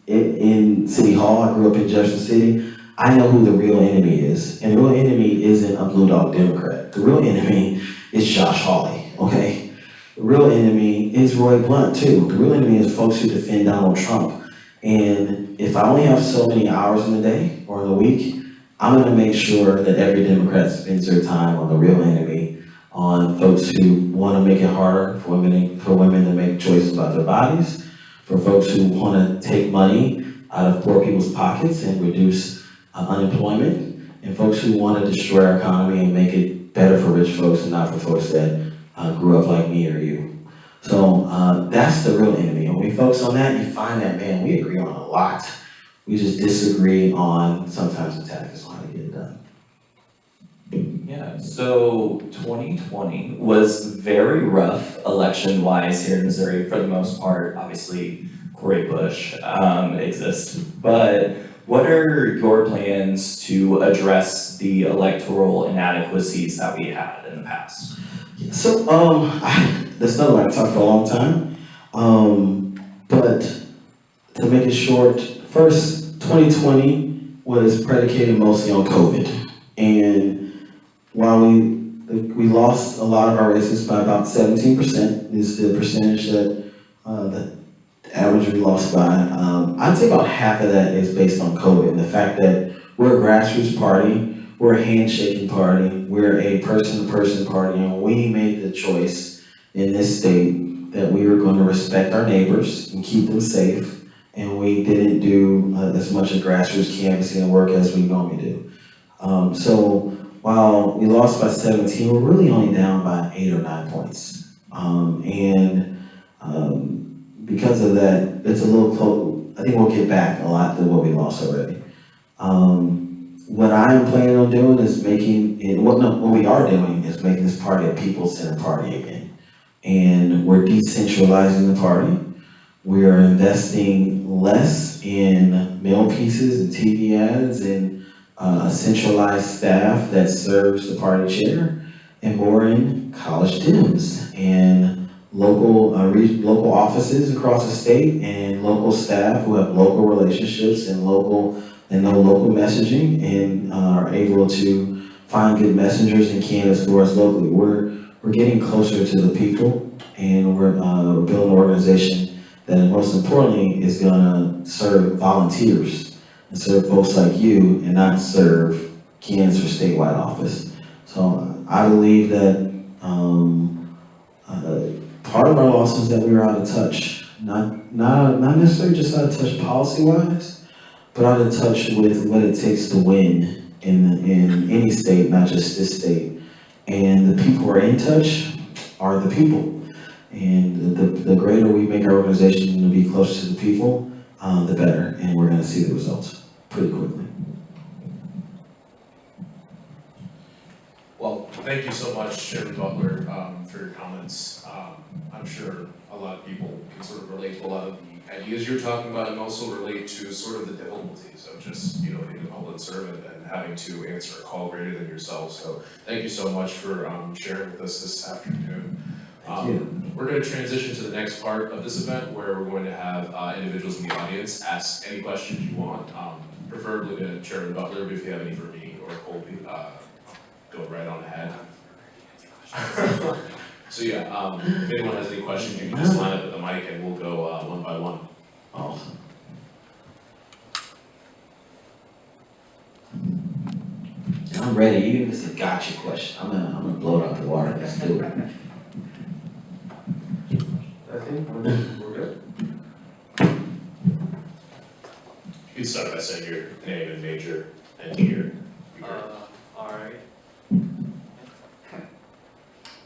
in City Hall. I grew up in Jefferson City. I know who the real enemy is, and the real enemy isn't a blue dog Democrat. The real enemy is Josh Hawley, okay? The real enemy is Roy Blunt too. The real enemy is folks who defend Donald Trump. And if I only have so many hours in the day or in the week, I'm gonna make sure that every Democrat spends their time on the real enemy, on folks who wanna make it harder for women to make choices about their bodies, for folks who wanna take money out of poor people's pockets and reduce unemployment, and folks who want to destroy our economy and make it better for rich folks and not for folks that grew up like me or you. So that's the real enemy. When we focus on that, you find that, man, we agree on a lot. We just disagree on sometimes the tactics on how to get it done. Yeah, so 2020 was very rough election-wise here in Missouri for the most part. Obviously, Cori Bush exists, but what are your plans to address the electoral inadequacies that we had in the past? So, that's another one I talked for a long time. But to make it short, first, 2020 was predicated mostly on COVID. And while we lost a lot of our races by about 17%, is the percentage that the average we lost by. I'd say about half of that is based on COVID and the fact that we're a grassroots party, we're a handshaking party, we're a person-to-person party, and we made the choice in this state that we were going to respect our neighbors and keep them safe, and we didn't do as much of grassroots canvassing work as we normally do. So while we lost by 17, we're really only down by 8 or 9 points. Because of that, it's a little close. I think we'll get back a lot to what we lost already. What I am planning on doing is what we are doing is making this party a people-centered party again. and we're decentralizing the party. We are investing less in mail pieces and TV ads and a centralized staff that serves the party chair, and more in college dims and local offices across the state and local staff who have local relationships and know local messaging and are able to find good messengers and candidates for us locally. We're getting closer to the people, and we're building an organization that most importantly is gonna serve volunteers and serve folks like you and not serve candidates for statewide office. So I believe that part of our loss is that we were out of touch, not necessarily just out of touch policy-wise, but out of touch with what it takes to win in any state, not just this state. And the people who are in touch are the people. And the greater we make our organization to be closer to the people, the better. And we're gonna see the results pretty quickly. Well, thank you so much, Chairman Butler, for your comments. I'm sure a lot of people can sort of relate to a lot of the ideas you're talking about, and also relate to sort of the difficulties of just, being a public servant and having to answer a call greater than yourself. So thank you so much for sharing with us this afternoon. Thank you. We're going to transition to the next part of this event, where we're going to have individuals in the audience ask any questions you want, preferably to Chairman Butler, but if you have any for me or Colby, go right on ahead. So yeah, if anyone has any questions, you can just line up at the mic and we'll go one by one. Awesome. I'm ready, even if it's a gotcha question. I'm gonna blow it out the water. Let's do it. I think we're good. You can start by saying your name and major and year. All right.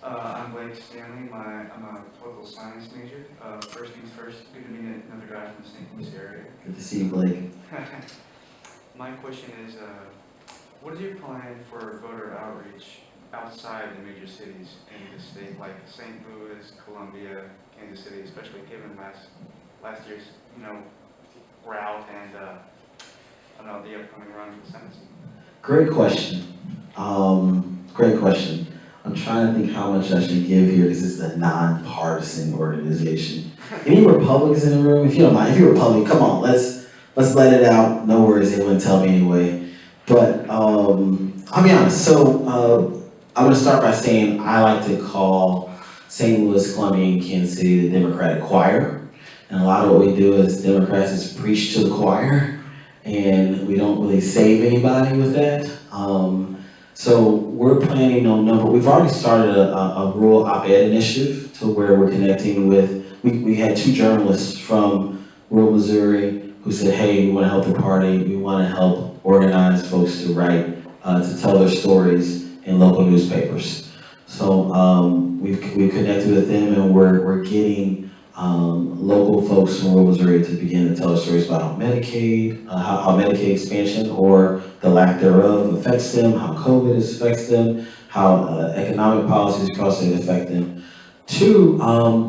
I'm Blake Stanley. I'm a political science major. First things first, good to meet another guy from the St. Louis area. Good to see you, Blake. My question is, what is your plan for voter outreach outside the major cities in the state, like St. Louis, Columbia, Kansas City, especially given last year's, route and the upcoming run for the Senate seat? Great question. Great question. I'm trying to think how much I should give here because it's a nonpartisan organization. Any Republicans in the room? If you don't mind, if you're Republican, come on, let's let it out. No worries, they wouldn't tell me anyway. But I'll be honest. So I'm gonna start by saying I like to call St. Louis, Columbia, and Kansas City the Democratic choir. And a lot of what we do as Democrats is preach to the choir, and we don't really save anybody with that. So we're planning on we've already started a rural op-ed initiative to where we're connecting with, we had 2 journalists from rural Missouri who said, hey, we wanna help the party, we wanna help organize folks to write, to tell their stories in local newspapers. So we've connected with them, and we're getting local folks from rural Missouri to begin to tell their stories about Medicaid, how Medicaid expansion or the lack thereof affects them, how COVID affects them, how economic policies across state affect them. 2,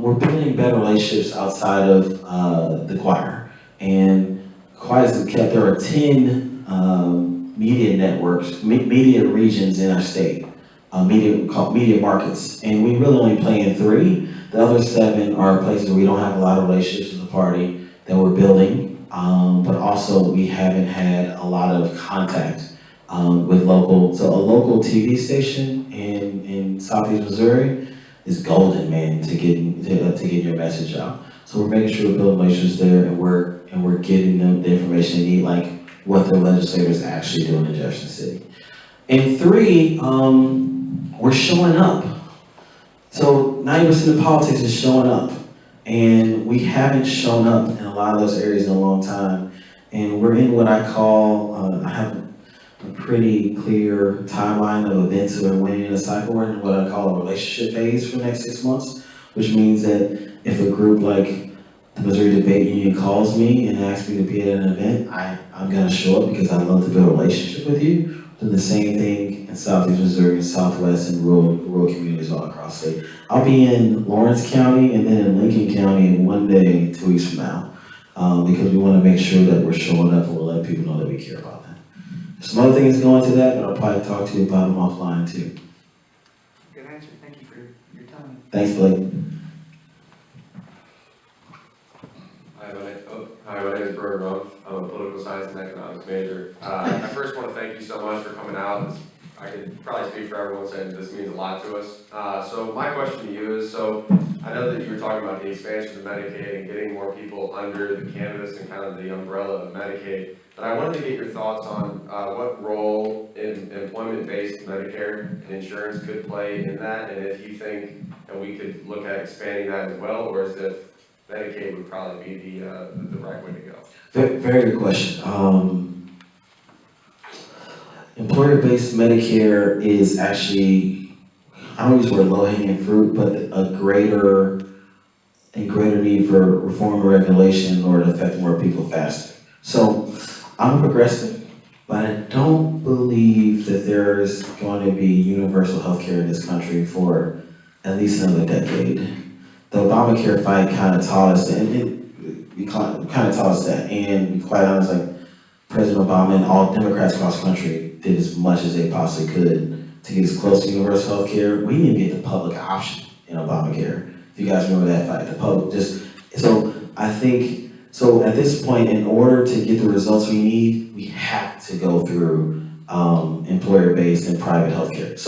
we're building better relationships outside of the choir. And quiet as it kept, there are 10 media networks, media regions in our state, called media markets. And we really only play in 3. The other 7 are places where we don't have a lot of relationships with the party that we're building, but also we haven't had a lot of contact with local. So a local TV station in Southeast Missouri is golden, man, to get your message out. So we're making sure we're building relationships there, and we're getting them the information they need, like what their legislators actually doing in Jefferson City. And 3, we're showing up. So 90% of politics is showing up, and we haven't shown up in a lot of those areas in a long time. And we're in what I call, I have a pretty clear timeline of events that are winning in a cycle. We're in what I call a relationship phase for the next 6 months, which means that if a group like the Missouri Debate Union calls me and asks me to be at an event, I'm gonna show up because I love to build a relationship with you. do the same thing in Southeast Missouri and Southwest and rural communities all across the state. I'll be in Lawrence County and then in Lincoln County in one day, 2 weeks from now, because we want to make sure that we're showing up and we're letting people know that we care about them. Some other things go into that, but I'll probably talk to you about them offline too. Good answer, thank you for your time. Thanks, Blake. Hi, my name is Brian Rumpf. I'm a political science and economics major. I first want to thank you so much for coming out. I could probably speak for everyone saying this means a lot to us. So my question to you is, so I know that you were talking about the expansion of Medicaid and getting more people under the canvas and kind of the umbrella of Medicaid, but I wanted to get your thoughts on what role in employment-based Medicare and insurance could play in that, and if you think that we could look at expanding that as well, or as if Medicaid would probably be the right way to go. Very good question. Employer-based Medicare is actually, I don't use the word low-hanging fruit, but a greater need for reform and regulation in order to affect more people faster. So I'm a progressive, but I don't believe that there's going to be universal health care in this country for at least another decade. The Obamacare fight kind of taught us that, and to be quite honest, like President Obama and all Democrats across the country did as much as they possibly could to get as close to universal health care. We need to get the public option in Obamacare. If you guys remember that fight, the public so at this point, in order to get the results we need, we have to go through employer-based and private healthcare.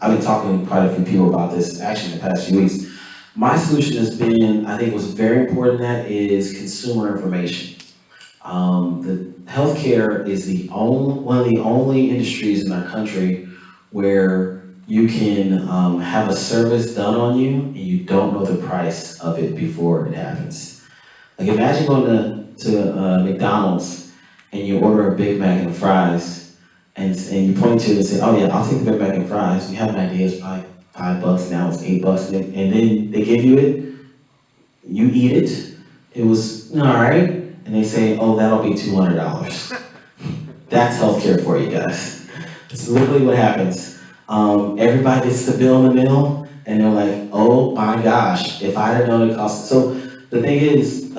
I've been talking to quite a few people about this actually in the past few weeks. My solution has been, I think what's very important in that is consumer information. The healthcare is one of the only industries in our country where you can have a service done on you and you don't know the price of it before it happens. Like imagine going to McDonald's and you order a Big Mac and fries and you point to it and say, oh yeah, I'll take the Big Mac and fries. You have an idea, it's probably $5, now it's $8, and then they give you it, you eat it, it was all right, and they say, oh, that'll be $200. That's healthcare for you guys. It's literally what happens. Everybody gets the bill in the mail, and they're like, oh my gosh, if I had known it cost. So the thing is,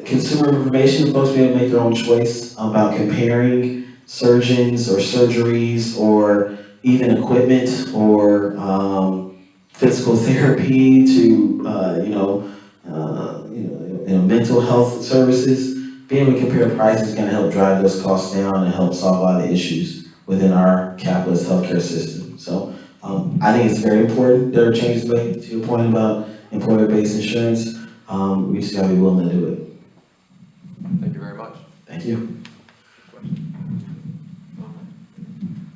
consumer information, folks be able to make their own choice about comparing surgeons or surgeries or even equipment or physical therapy to mental health services. Being able to compare prices is going to help drive those costs down and help solve a lot of the issues within our capitalist healthcare system. So I think it's very important there are changes made. To your point about employer-based insurance, we just got to be willing to do it. Thank you very much. Thank you.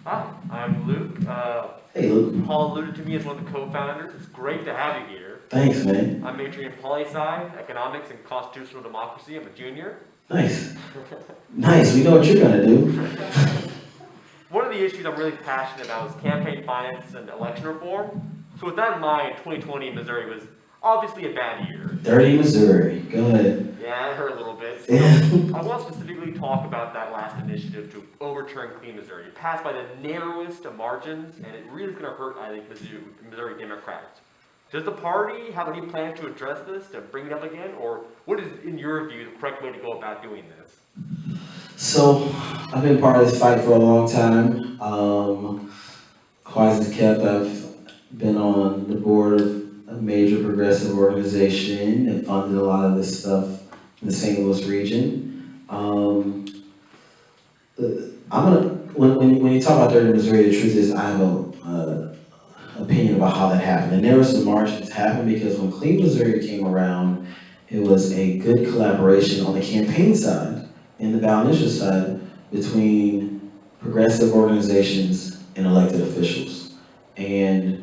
Hi, I'm Luke. Hey, Luke. Paul alluded to me as one of the co-founders. It's great to have you here. Thanks, man. I'm majoring in poli-sci, economics, and constitutional democracy. I'm a junior. Nice. Nice. We know what you're going to do. One of the issues I'm really passionate about is campaign finance and election reform. So with that in mind, 2020 in Missouri was obviously a bad year. Dirty Missouri. Go ahead. Yeah, it hurt a little bit. So I want to specifically talk about that last initiative to overturn Clean Missouri. It passed by the narrowest of margins, and it really is going to hurt, I think, Missouri Democrats. Does the party have any plan to address this, to bring it up again, or what is, in your view, the correct way to go about doing this? So, I've been part of this fight for a long time. Quiet as kept, I've been on the board of a major progressive organization and funded a lot of this stuff in the St. Louis region. When you talk about dirty Missouri, the truth is I have a opinion about how that happened. And there were some margins happened because when Clean Missouri came around, it was a good collaboration on the campaign side and the ballot initiative side between progressive organizations and elected officials. And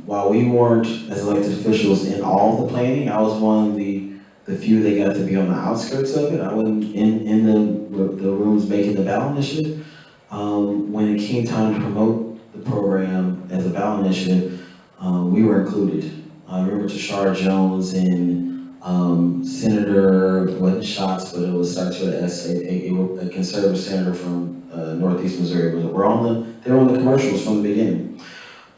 while we weren't as elected officials in all the planning, I was one of the few that got to be on the outskirts of it. I wasn't in the rooms making the ballot initiative. When it came time to promote the program as a ballot initiative, we were included. I remember Tashara Jones and Senator, wasn't Schatz, but it was started with an S, a conservative senator from Northeast Missouri. They were on the commercials from the beginning.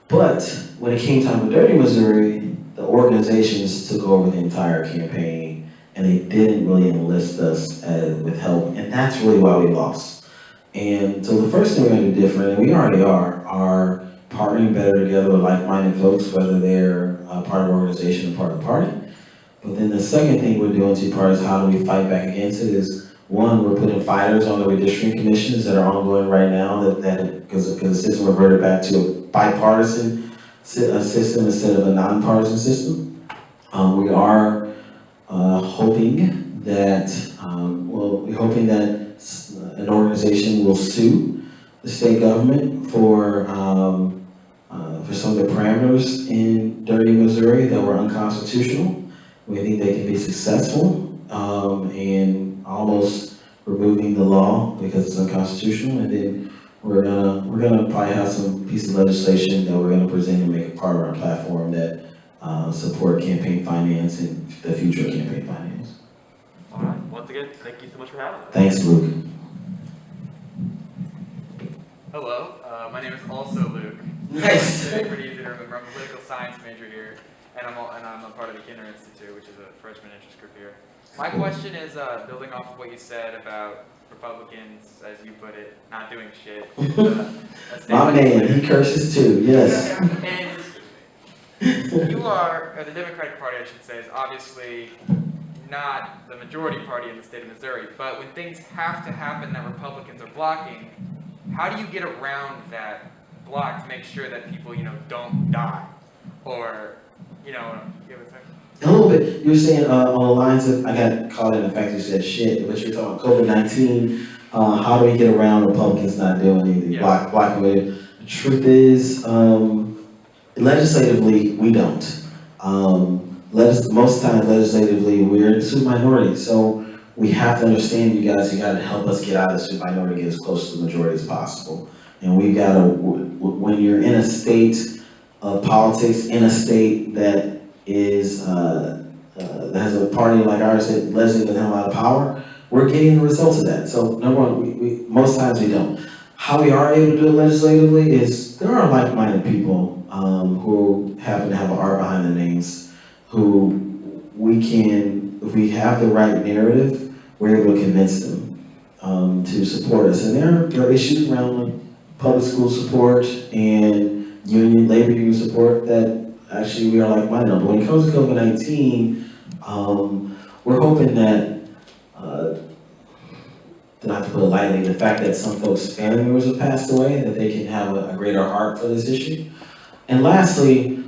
But when it came time for Dirty Missouri, the organizations took over the entire campaign, and they didn't really enlist us with help, and that's really why we lost. And so the first thing we're going to do different, and we already are partnering better together with like-minded folks, whether they're part of the organization or part of the party. But then the second thing we're doing to part is how do we fight back against it is, one, we're putting fighters on the redistricting commissions that are ongoing right now, because the system reverted back to a bipartisan system instead of a nonpartisan system. We are hoping that, we're hoping that an organization will sue the state government for some of the parameters in Dirty Missouri that were unconstitutional. We think they can be successful in almost removing the law because it's unconstitutional, and then we're gonna probably have some piece of legislation that we're gonna present and make a part of our platform that support campaign finance and the future of campaign finance. All right, once again, thank you so much for having us. Thanks, Luke. Hello, my name is also Luke. Nice. It's pretty easy to remember. I'm a political science major here, and I'm a part of the Kinder Institute, which is a freshman interest group here. My question is building off of what you said about Republicans, as you put it, not doing shit. My man, he curses too, yes. And you are, the Democratic Party, I should say, is obviously not the majority party in the state of Missouri, but when things have to happen that Republicans are blocking, how do you get around that block to make sure that people, don't die? Or, you have a second? A little bit. You were saying on the lines of, I got caught in the fact you said shit, but you're talking COVID-19. How do we get around Republicans not doing anything? Yeah. Blocking it. The truth is, legislatively, we don't. Most times, legislatively, we're in the super minority. So we have to understand, you guys, you got to help us get out of the super minority, get as close to the majority as possible. And we've got to, when you're in a state of politics, in a state that is that has a party like ours that legislatively doesn't have a lot of power, we're getting the results of that. So number one, we most times we don't. How we are able to do it legislatively is there are like-minded people who happen to have an R behind their names, who we can, if we have the right narrative, we're able to convince them to support us. And there are issues around like public school support and labor union support that actually we are like-minded on. But when it comes to COVID-19, we're hoping that, not to put it lightly, the fact that some folks' family members have passed away, that they can have a greater heart for this issue. And lastly,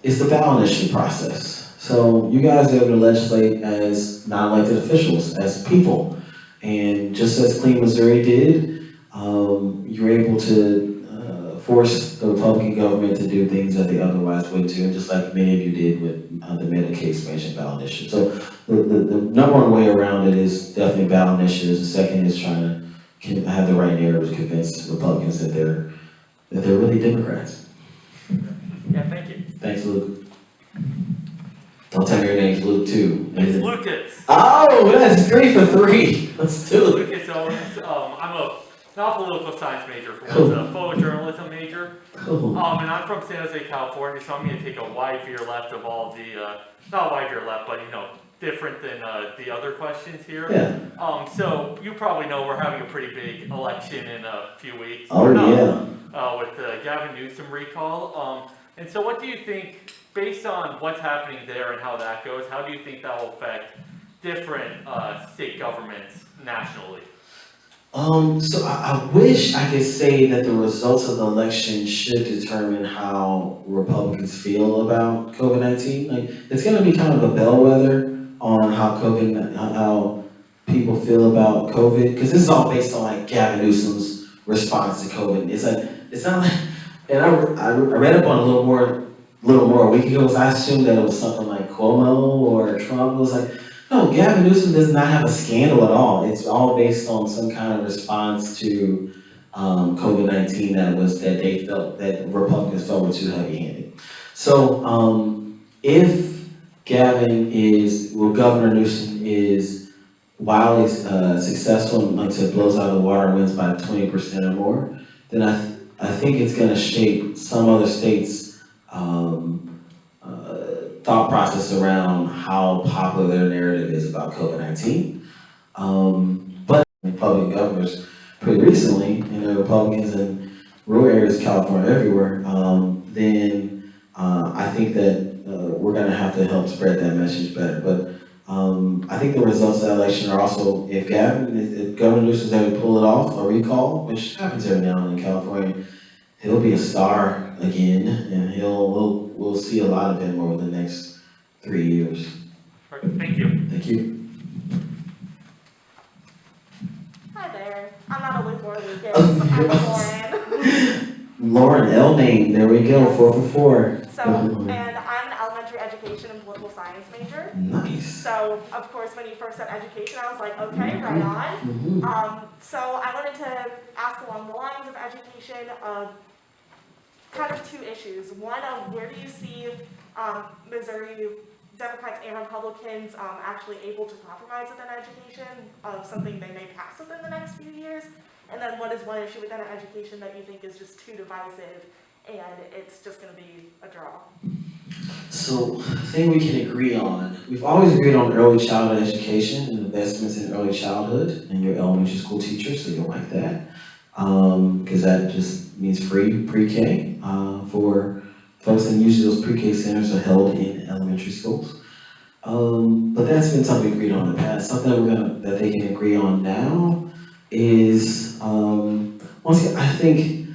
is the ballot initiative process. So you guys are able to legislate as non-elected officials, as people. And just as Clean Missouri did, you're able to force the Republican government to do things that they otherwise wouldn't do, and just like many of you did with the Medicaid expansion ballot initiative. So the number one way around it is definitely ballot initiatives. The second is trying to have the right narrative to convince Republicans that they're really Democrats. Yeah, thank you. Thanks, Luke. Don't tell me your name's Luke too. It's Lucas. Oh, that's 3 for 3. Let's do it. Lucas Owens. I'm a not political science major, for Cool. a photojournalism major. Cool. And I'm from San Jose, California, so I'm going to take a wide veer left of all the, not wide veer left, but different than the other questions here. Yeah. So you probably know we're having a pretty big election in a few weeks. Oh, yeah. With the Gavin Newsom recall. And so what do you think, based on what's happening there and how that goes, how do you think that will affect different state governments nationally? So I wish I could say that the results of the election should determine how Republicans feel about COVID-19. Like, it's gonna be kind of a bellwether on how people feel about COVID, because this is all based on like Gavin Newsom's response to COVID. It's not like, and I read up on it a little more a week ago, because I assumed that it was something like Cuomo or Trump. It was like, no, Gavin Newsom does not have a scandal at all. It's all based on some kind of response to COVID-19 that they felt, that Republicans felt were too heavy-handed. So if Governor Newsom is wildly successful and like I said, blows out of the water wins by 20% or more, then I think it's gonna shape some other states' thought process around how popular their narrative is about COVID-19. But Republican governors pretty recently, Republicans in rural areas, California, everywhere, then I think that we're gonna have to help spread that message better. But I think the results of that election are also, if Governor Newsom's able to pull it off, a recall, which happens every now and then in California, he'll be a star again, and we'll see a lot of him over the next 3 years. Perfect, thank you. Thank you. Hi there, I'm not always Laura Lucas, I'm Lauren. Lauren L. name, there we go, 4 for 4. So, and I'm an elementary education and political science major. Nice. So, of course, when you first said education, I was like, okay, right on. Mhm. So I wanted to ask along the lines of education of kind of 2 issues. One of where do you see Missouri Democrats and Republicans actually able to compromise within education of something they may pass within the next few years? And then what is one issue within education that you think is just too divisive and it's just going to be a draw? So, the thing we can agree on, we've always agreed on early childhood education and investments in early childhood and your elementary school teachers, so you'll like that. Because that just means free pre-K for folks, and usually those pre-K centers are held in elementary schools. But that's been something we agreed on in the past. Something that they can agree on now is, once again, I think,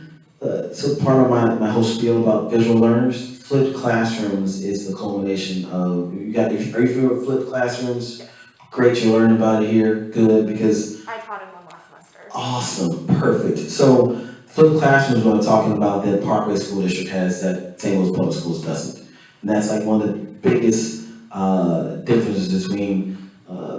so part of my whole spiel about visual learners, flipped classrooms is the culmination of, are you familiar with flipped classrooms? Great, you learned about it here, good, because I taught in one last semester. awesome, perfect. So flipped classrooms, what I'm talking about, that Parkway School District has that St. Louis Public Schools doesn't. And that's like one of the biggest differences between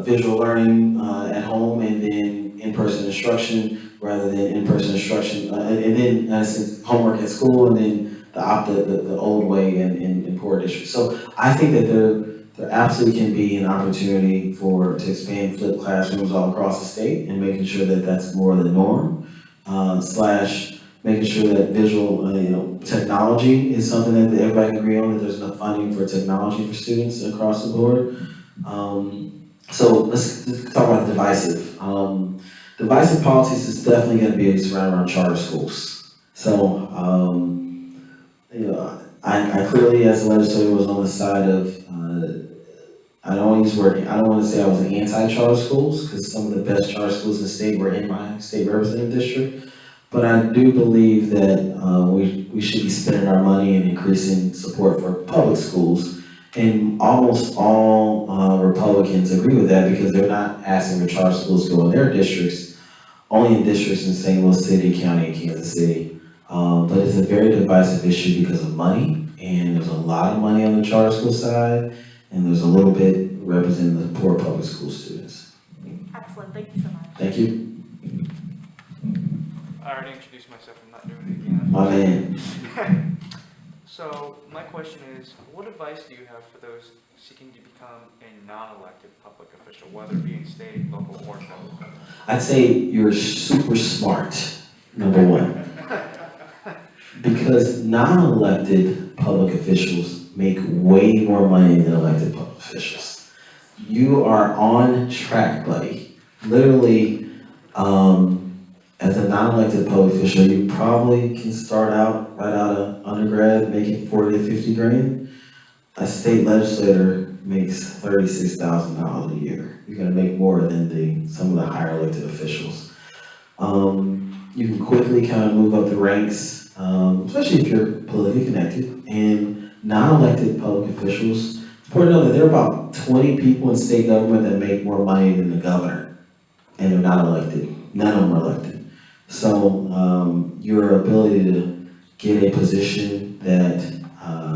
visual learning at home and then in-person instruction rather than in-person instruction, and then since homework at school and then the old way in poor districts. So I think that there absolutely can be an opportunity to expand flipped classrooms all across the state and making sure that that's more the norm, slash making sure that visual, technology is something that everybody can agree on, that there's enough funding for technology for students across the board. So let's talk about divisive. Divisive politics is definitely going to be surrounded around charter schools. So, I clearly as a legislator was on the side of, I don't want to say I was anti-charter schools, because some of the best charter schools in the state were in my state representative district. But I do believe that we should be spending our money and increasing support for public schools. And almost all Republicans agree with that because they're not asking for charter schools to go in their districts, only in districts in St. Louis City, County, and Kansas City. But it's a very divisive issue because of money, and there's a lot of money on the charter school side, and there's a little bit representing the poor public school students. Excellent, thank you so much. Thank you. I already introduced myself, I'm not doing it again. My man. So, my question is, what advice do you have for those seeking to become a non-elected public official, whether it be in state, local, or federal? I'd say you're super smart, number one. Because non-elected public officials make way more money than elected public officials. You are on track, buddy. Literally, as a non-elected public official, you probably can start out right out of undergrad making 40 to 50 grand. A state legislator makes $36,000 a year. You're gonna make more than some of the higher elected officials. You can quickly kind of move up the ranks, especially if you're politically connected. And non-elected public officials, it's important to know that there are about 20 people in state government that make more money than the governor, and they're not elected. None of them are elected. So your ability to get a position that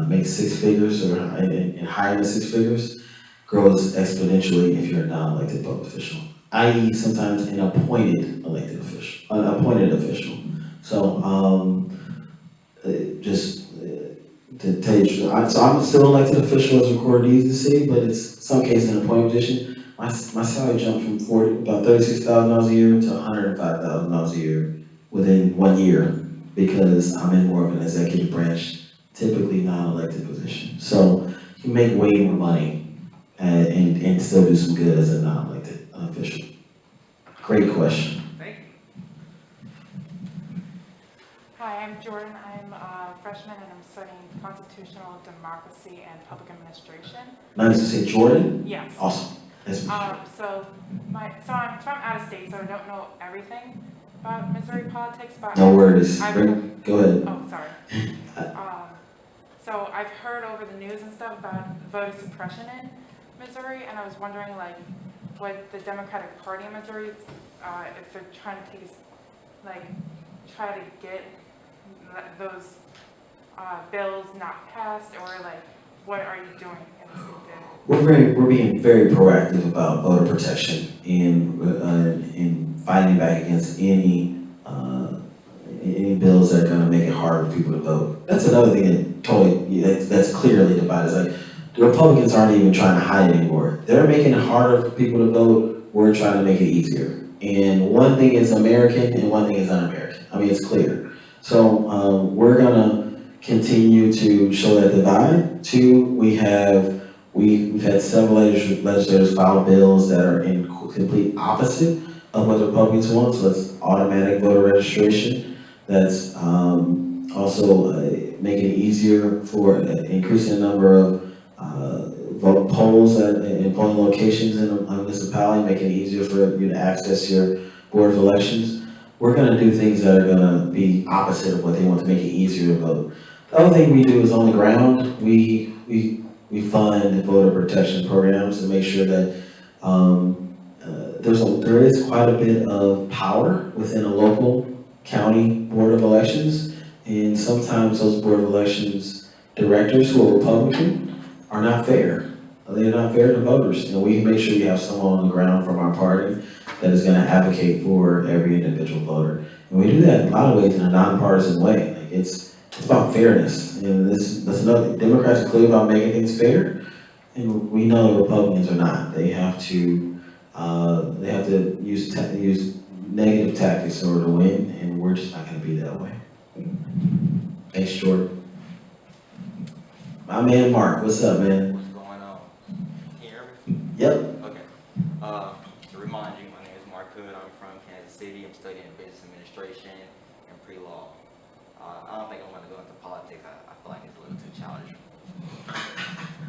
makes 6 figures or and higher than 6 figures grows exponentially if you're a non-elected public official, i.e. sometimes an appointed official. So to tell you the truth. So I'm still elected official as recorded deeds in the city, but it's some cases an appointed position. My salary jumped from about $36,000 a year to $105,000 a year within 1 year because I'm in more of an executive branch, typically non-elected position. So you make way more money and still do some good as a non-elected official. Great question. Thank you. Hi, I'm Jordan. I'm a freshman and I'm studying constitutional democracy and public administration. Nice to say Jordan. Yes. Awesome. Nice to meet you. So I'm from out of state, so I don't know everything about Missouri politics, but No worries. I've- Go ahead. oh, sorry. So I've heard over the news and stuff about voter suppression in Missouri, and I was wondering like what the Democratic Party in Missouri, if they're trying to try to get those bills not passed, or like what are you doing in the state? We're being very proactive about voter protection in fighting back against any bills that are going to make it harder for people to vote. That's another thing that's clearly divided. It's like the Republicans aren't even trying to hide it anymore. They're making it harder for people to vote. We're trying to make it easier. And one thing is American and one thing is un-American. I mean, it's clear. So we're gonna continue to show that divide. Two, we've had several legislators file bills that are in complete opposite of what the Republicans want. So that's automatic voter registration. That's also making it easier for increasing the number of vote polls in polling locations in a municipality, making it easier for you to access your board of elections. We're gonna do things that are gonna be opposite of what they want to make it easier to vote. The other thing we do is on the ground, we fund voter protection programs to make sure that there is quite a bit of power within a local county board of elections, and sometimes those board of elections directors who are Republican are not fair. They're not fair to voters. You know, we make sure we have someone on the ground from our party that is going to advocate for every individual voter. And we do that in a lot of ways in a nonpartisan way. Like it's about fairness. And that's another, Democrats are clear about making things fair, and we know the Republicans are not. They have to use negative tactics in order to win, and we're just not going to be that way. Thanks, Jordan. My man Mark, what's up, man? What's going on? Can you hear me? Yep. Okay. To remind you, my name is Mark Hood. I'm from Kansas City. I'm studying business administration and pre-law. I don't think I want to go into politics. I feel like it's a little too challenging.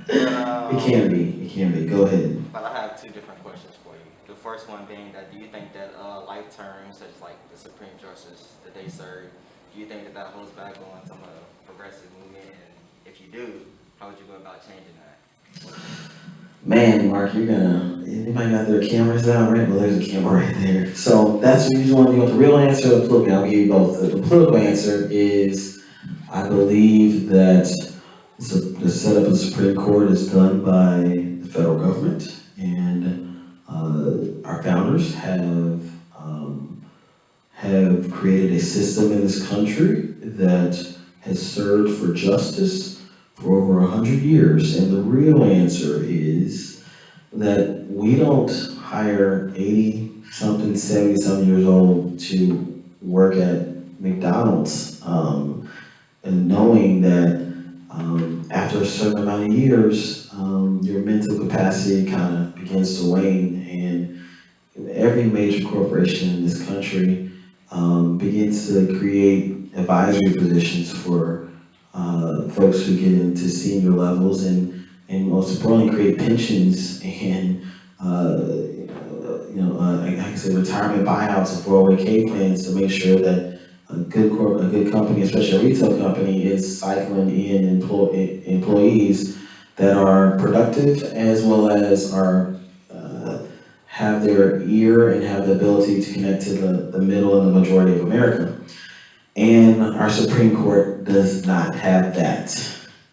It can be. Go ahead. But I have two different questions for you. The first one being that do you think that life terms, such as like the Supreme Justice that they serve, do you think that holds back on some of the progressive movement? And if you do, how would you go about changing that? Man, Mark, anybody got their cameras down, right? Well, there's a camera right there. So that's what you want the real answer or the political. I'll give you both. The political answer is, I believe that the setup of the Supreme Court is done by the federal government, and our founders have created a system in this country that has served for justice for over 100 years. And the real answer is that we don't hire 80-something, 70-something years old to work at McDonald's, and knowing that after a certain amount of years, your mental capacity kind of begins to wane, and every major corporation in this country begins to create advisory positions for folks who get into senior levels, and most importantly, create pensions and like I said, retirement buyouts and 401k plans to make sure that a good company, especially a retail company, is cycling in employees that are productive as well as are have their ear and have the ability to connect to the middle and the majority of America. And our Supreme Court does not have that.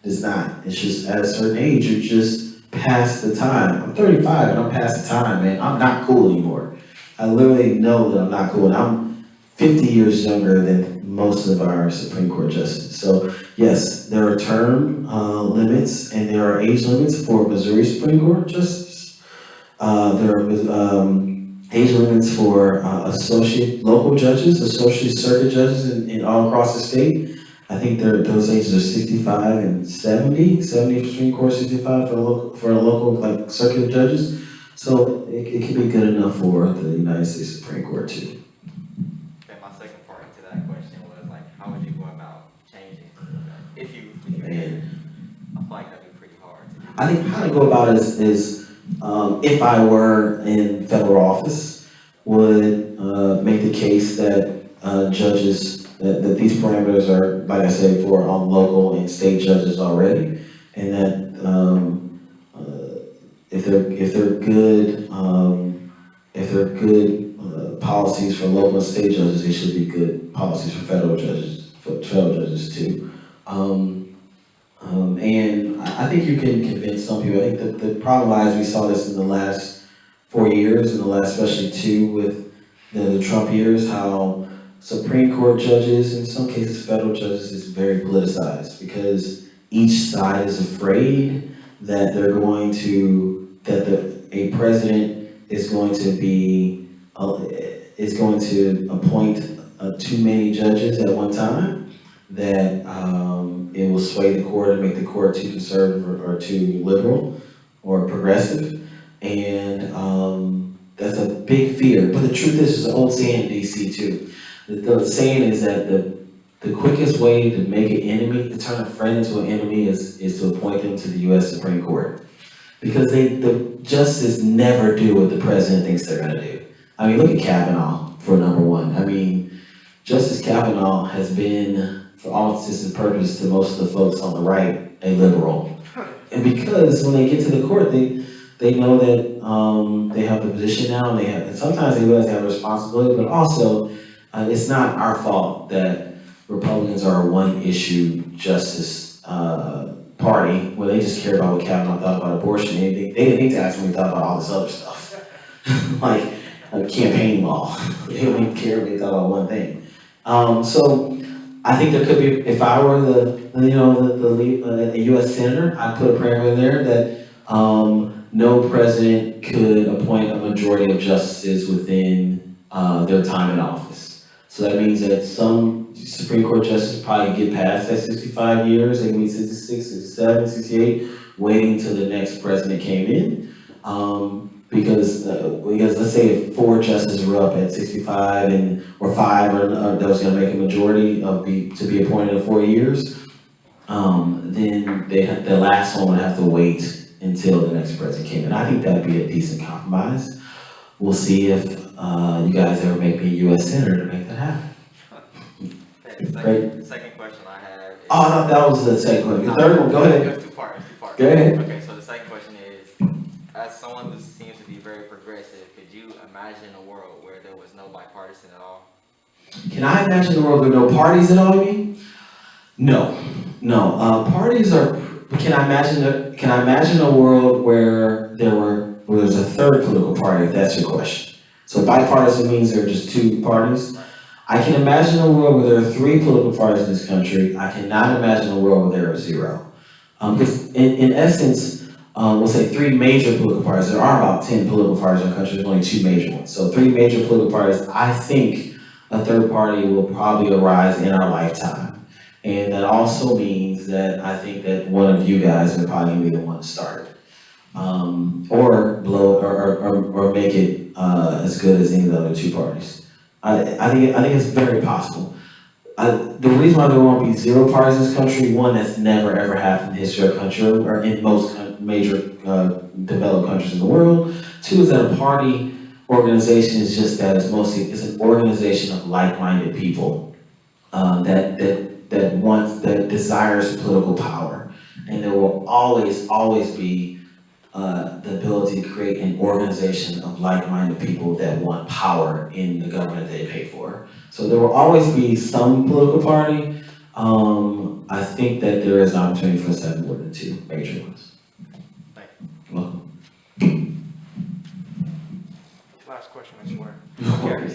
Does not. It's just at a certain age, you're just past the time. I'm 35 and I'm past the time, man. I'm not cool anymore. I literally know that I'm not cool. And I'm 50 years younger than most of our Supreme Court justices. So yes, there are term limits and there are age limits for Missouri Supreme Court justices. There are age limits for local judges, associate circuit judges in all across the state. I think those ages are 65 and 70 for Supreme Court, 65 for local like circuit judges. So it can be good enough for the United States Supreme Court too. And my second part to that question was like, how would you go about changing? If you did, I feel like that'd be pretty hard to do. I think how to go about it is if I were in federal office, would make the case that judges, that these parameters are, like I said before, on local and state judges already, and that if they're good policies for local and state judges, they should be good policies for federal judges too. And I think you can convince some people. I think that the problem lies, we saw this in the last 4 years, in the last especially 2 with the Trump years, how Supreme Court judges, in some cases federal judges, is very politicized because each side is afraid that a president is going to appoint too many judges at one time, that it will sway the court and make the court too conservative or too liberal or progressive. And that's a big fear. But the truth is, there's an old saying in DC too. The saying is that the quickest way to make an enemy, to turn a friend into an enemy is to appoint them to the US Supreme Court. Because the justices never do what the president thinks they're gonna do. I mean, look at Kavanaugh for number one. I mean, Justice Kavanaugh has been, for all intents and purposes, to most of the folks on the right, a liberal. And because when they get to the court, they know that they have the position now, and sometimes they realize they have a responsibility, but also it's not our fault that Republicans are a one-issue justice party where they just care about what Kavanaugh thought about abortion. They didn't need to ask when he thought about all this other stuff, like campaign law. They don't even care if they thought about one thing. So I think there could be, if I were the U.S. senator, I'd put a parameter there that no president could appoint a majority of justices within their time in office. So that means that some Supreme Court justices probably get past that 65 years, they can be 66, 67, 68, waiting till the next president came in. Because let's say if 4 justices were up at 65 or 5 that was going to make a majority to be appointed in 4 years, then the last one would have to wait until the next president came in. I think that'd be a decent compromise. We'll see if you guys ever make me a U.S. senator to make that happen. Okay, the second question I have is... Oh, no, that was the second one. The third one, go ahead. It's 2 parts, 2 parts. Go ahead. Okay, so the second question is, as someone who seems to be very progressive, could you imagine a world where there was no bipartisan at all? Can I imagine a world with no parties at all, you mean? No. Parties are, can I imagine a world where there's a third political party, if that's your question? So bipartisan means there are just 2 parties. I can imagine a world where there are 3 political parties in this country. I cannot imagine a world where there are 0. Because in essence, we'll say 3 major political parties. There are about 10 political parties in the country, there's only 2 major ones. So 3 major political parties. I think a third party will probably arise in our lifetime. And that also means that I think that one of you guys are probably gonna be the one to start it. Or make it as good as any of the other 2 parties. I think it's very possible. The reason why there won't be 0 parties in this country, one, that's never ever happened in the history of the country or in most major developed countries in the world. 2 is that a party organization is just that, it's an organization of like-minded people that desires political power. And there will always be the ability to create an organization of like-minded people that want power in the government they pay for. So there will always be some political party. I think that there is an opportunity for us to have more than 2 major ones. Thank you. Welcome. Last question, I swear. Okay.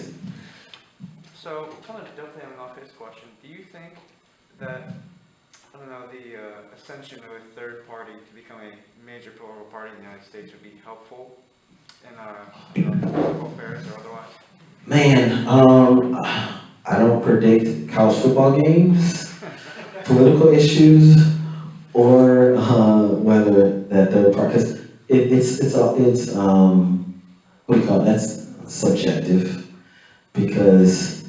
So, kind of dovetailing off his question, do you think that, I don't know, the ascension of a third party to become a major political party in the United States would be helpful in political affairs or otherwise? Man, I don't predict college football games, political issues, or whether that third part, because it's what do you call it, that's subjective, because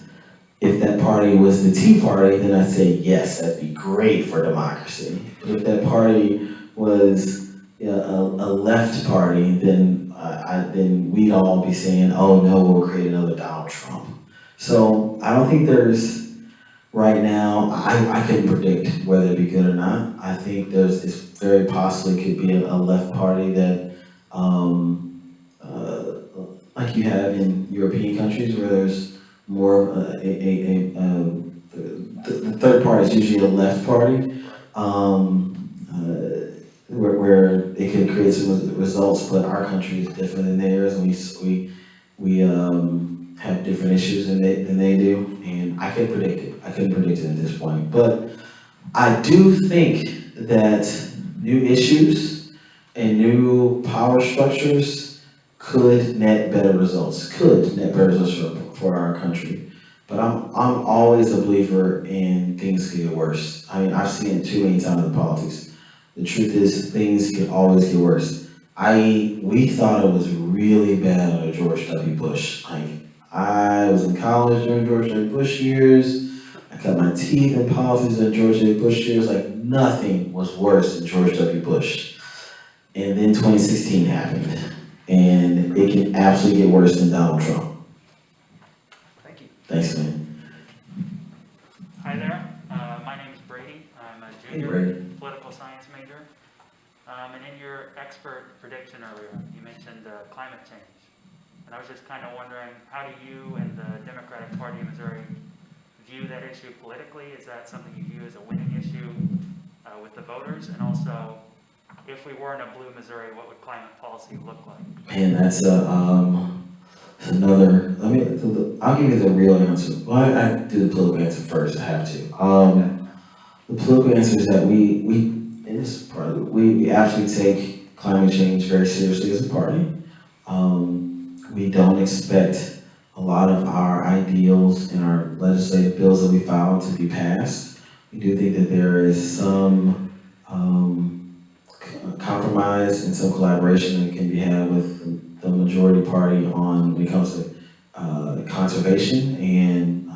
if that party was the Tea Party, then I'd say, yes, that'd be great for democracy. But if that party was a left party, then then we'd all be saying, oh no, we'll create another Donald Trump. So I don't think there's, right now, I couldn't predict whether it'd be good or not. I think it's very possibly could be a left party that, like you have in European countries where there's more of the third party is usually a left party, where it can create some results, but our country is different than theirs, and we have different issues than they do, and I couldn't predict it. I couldn't predict it at this point, but I do think that new issues and new power structures could net better results, for our country. But I'm always a believer in things could get worse. I mean, I've seen it too many times in politics. The truth is, things can always get worse. We thought it was really bad under George W. Bush. I was in college during George W. Bush years. I cut my teeth in politics in George W. Bush years. Nothing was worse than George W. Bush. And then 2016 happened. And it can absolutely get worse than Donald Trump. Thank you. Thanks, man. Hi there, my name is Brady. I'm a Hey, junior Brady. political science major. And in your expert prediction earlier, you mentioned climate change. And I was just kind of wondering, how do you and the Democratic Party of Missouri view that issue politically? Is that something you view as a winning issue with the voters? And also, if we were in a blue Missouri, what would climate policy look like? Man, that's another, I'll give you the real answer. Well, I do the political answer first, I have to. The political answer is that we actually take climate change very seriously as a party. We don't expect a lot of our ideals in our legislative bills that we file to be passed. We do think that there is some compromise and some collaboration that can be had with the majority party when it comes to conservation and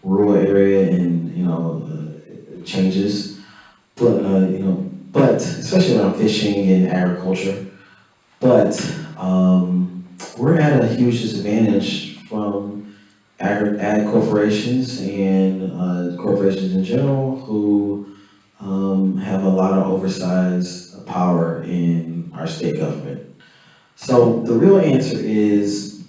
rural area and changes, but especially around fishing and agriculture. But we're at a huge disadvantage from ag corporations and corporations in general who have a lot of oversized power in our state government. So the real answer is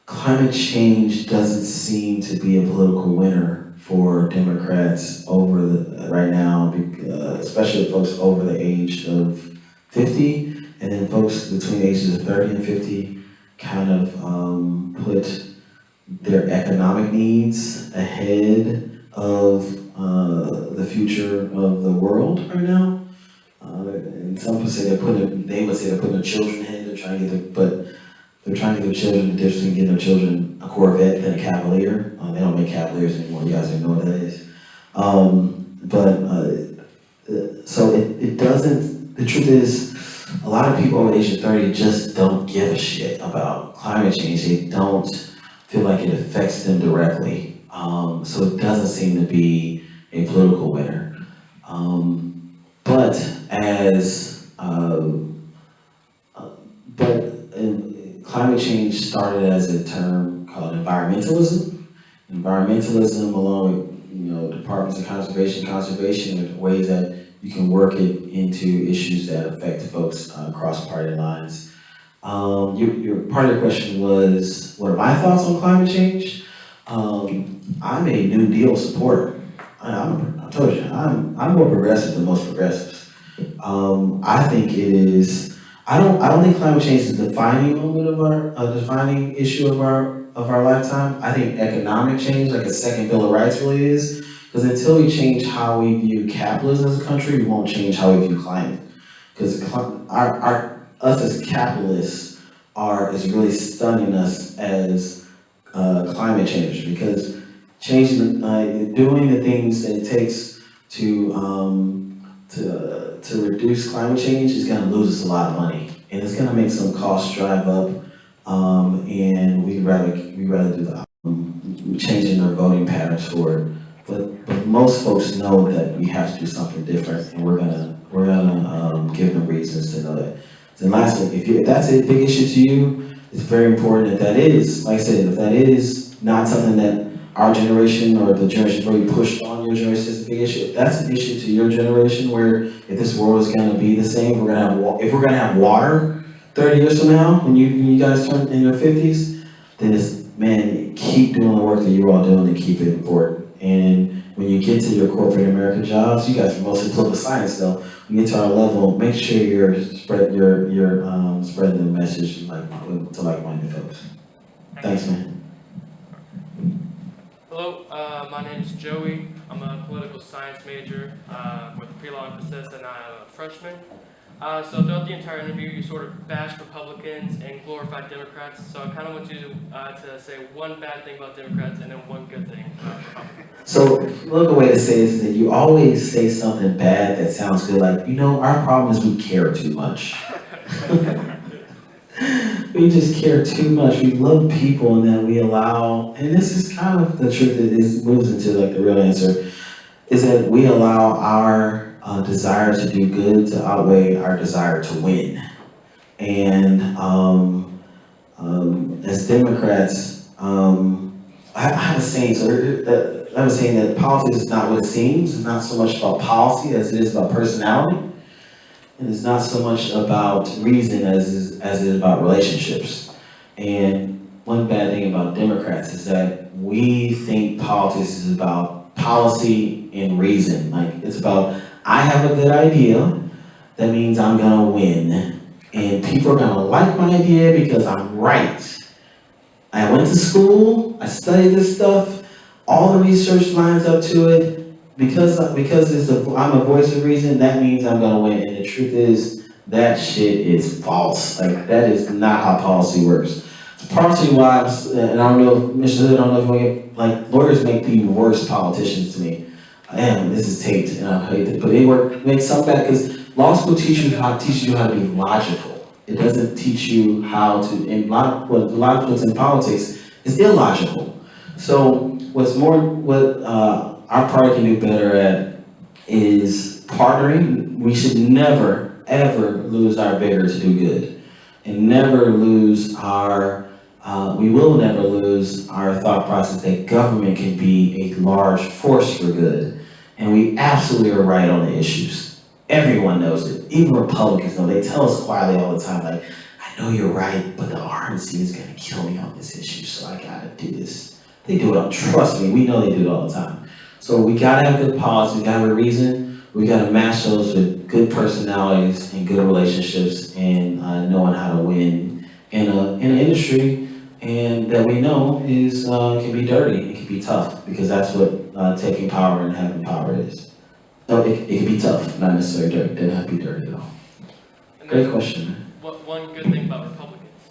climate change doesn't seem to be a political winner for Democrats right now, especially folks over the age of 50, and then folks between the ages of 30 and 50 kind of put their economic needs ahead of the future of the world right now. And some people say they would say they're putting their children ahead. They're trying to get their children the difference between getting their children a Corvette than a Cavalier. They don't make Cavaliers anymore. You guys don't know what that is. So it doesn't. The truth is, a lot of people over the age of 30 just don't give a shit about climate change. They don't feel like it affects them directly. So it doesn't seem to be a political winner. Climate change started as a term called environmentalism. Environmentalism, along with departments of conservation are ways that you can work it into issues that affect folks across party lines. Your part of your question was, what are my thoughts on climate change? I'm a New Deal supporter. I told you, I'm more progressive than most progressives. I think it is. I don't think climate change is a defining issue of our of our lifetime. I think economic change, like a second Bill of Rights really is, because until we change how we view capitalism as a country, we won't change how we view climate. Because us as capitalists is really stunning us as climate change, because changing, doing the things that it takes to reduce climate change is gonna lose us a lot of money. And it's gonna make some costs drive up, and we'd rather do the, changing our voting patterns for it. But most folks know that we have to do something different, and we're gonna give them reasons to know that. And lastly, if that's a big issue to you, it's very important that is, like I said, if that is not something that our generation or the generation before you pushed on your generation is a big issue. If that's an issue to your generation, where if this world is gonna be the same, if we're gonna have water 30 years from now, when you guys turn in your 50s, then man, keep doing the work that you're all doing and keep it important. And when you get to your corporate America jobs, you guys are mostly political science though. When you get to our level, make sure you're spreading the message to like-minded folks. Thanks, man. Hello, my name is Joey. I'm a political science major with a pre-law emphasis, and I'm a freshman. So throughout the entire interview, you sort of bashed Republicans and glorified Democrats. So I kind of want you to say one bad thing about Democrats and then one good thing about Republicans. So, look, a way to say this is that you always say something bad that sounds good, like, our problem is we care too much. We just care too much. We love people, and then we allow, and this is kind of the truth that moves into like the real answer, is that we allow our desire to do good to outweigh our desire to win. And as Democrats, I have a saying, I was saying that politics is not what it seems. It's not so much about policy as it is about personality. And it's not so much about reason as it is about relationships. And one bad thing about Democrats is that we think politics is about policy and reason. Like, it's about, I have a good idea, that means I'm gonna win. And people are gonna like my idea because I'm right. I went to school, I studied this stuff, all the research lines up to it. Because I'm a voice of reason, that means I'm gonna win. And the truth is, that shit is false. Like, that is not how policy works. It's partially why, and I don't know, Mr. Hood, I don't know if you want to get, like, lawyers make the worst politicians to me. This is taped, and I hate it, but they make some bad, because law school teaches you how to be logical. It doesn't teach you how to, and a lot of what's in politics is illogical. So what our party can do better at is partnering. We should never, ever lose our vigor to do good, and never lose we will never lose our thought process that government can be a large force for good. And we absolutely are right on the issues. Everyone knows it. Even Republicans know. They tell us quietly all the time, like, I know you're right, but the RNC is gonna kill me on this issue, so I gotta do this. They do it, trust me, we know they do it all the time. So we gotta have good policy, we gotta have a reason, we gotta match those with good personalities and good relationships and knowing how to win in an industry and that we know is can be dirty, it can be tough, because that's what taking power and having power is. No, it can be tough, not necessarily dirty, it doesn't have to be dirty at all. Great question, man. One good thing about Republicans?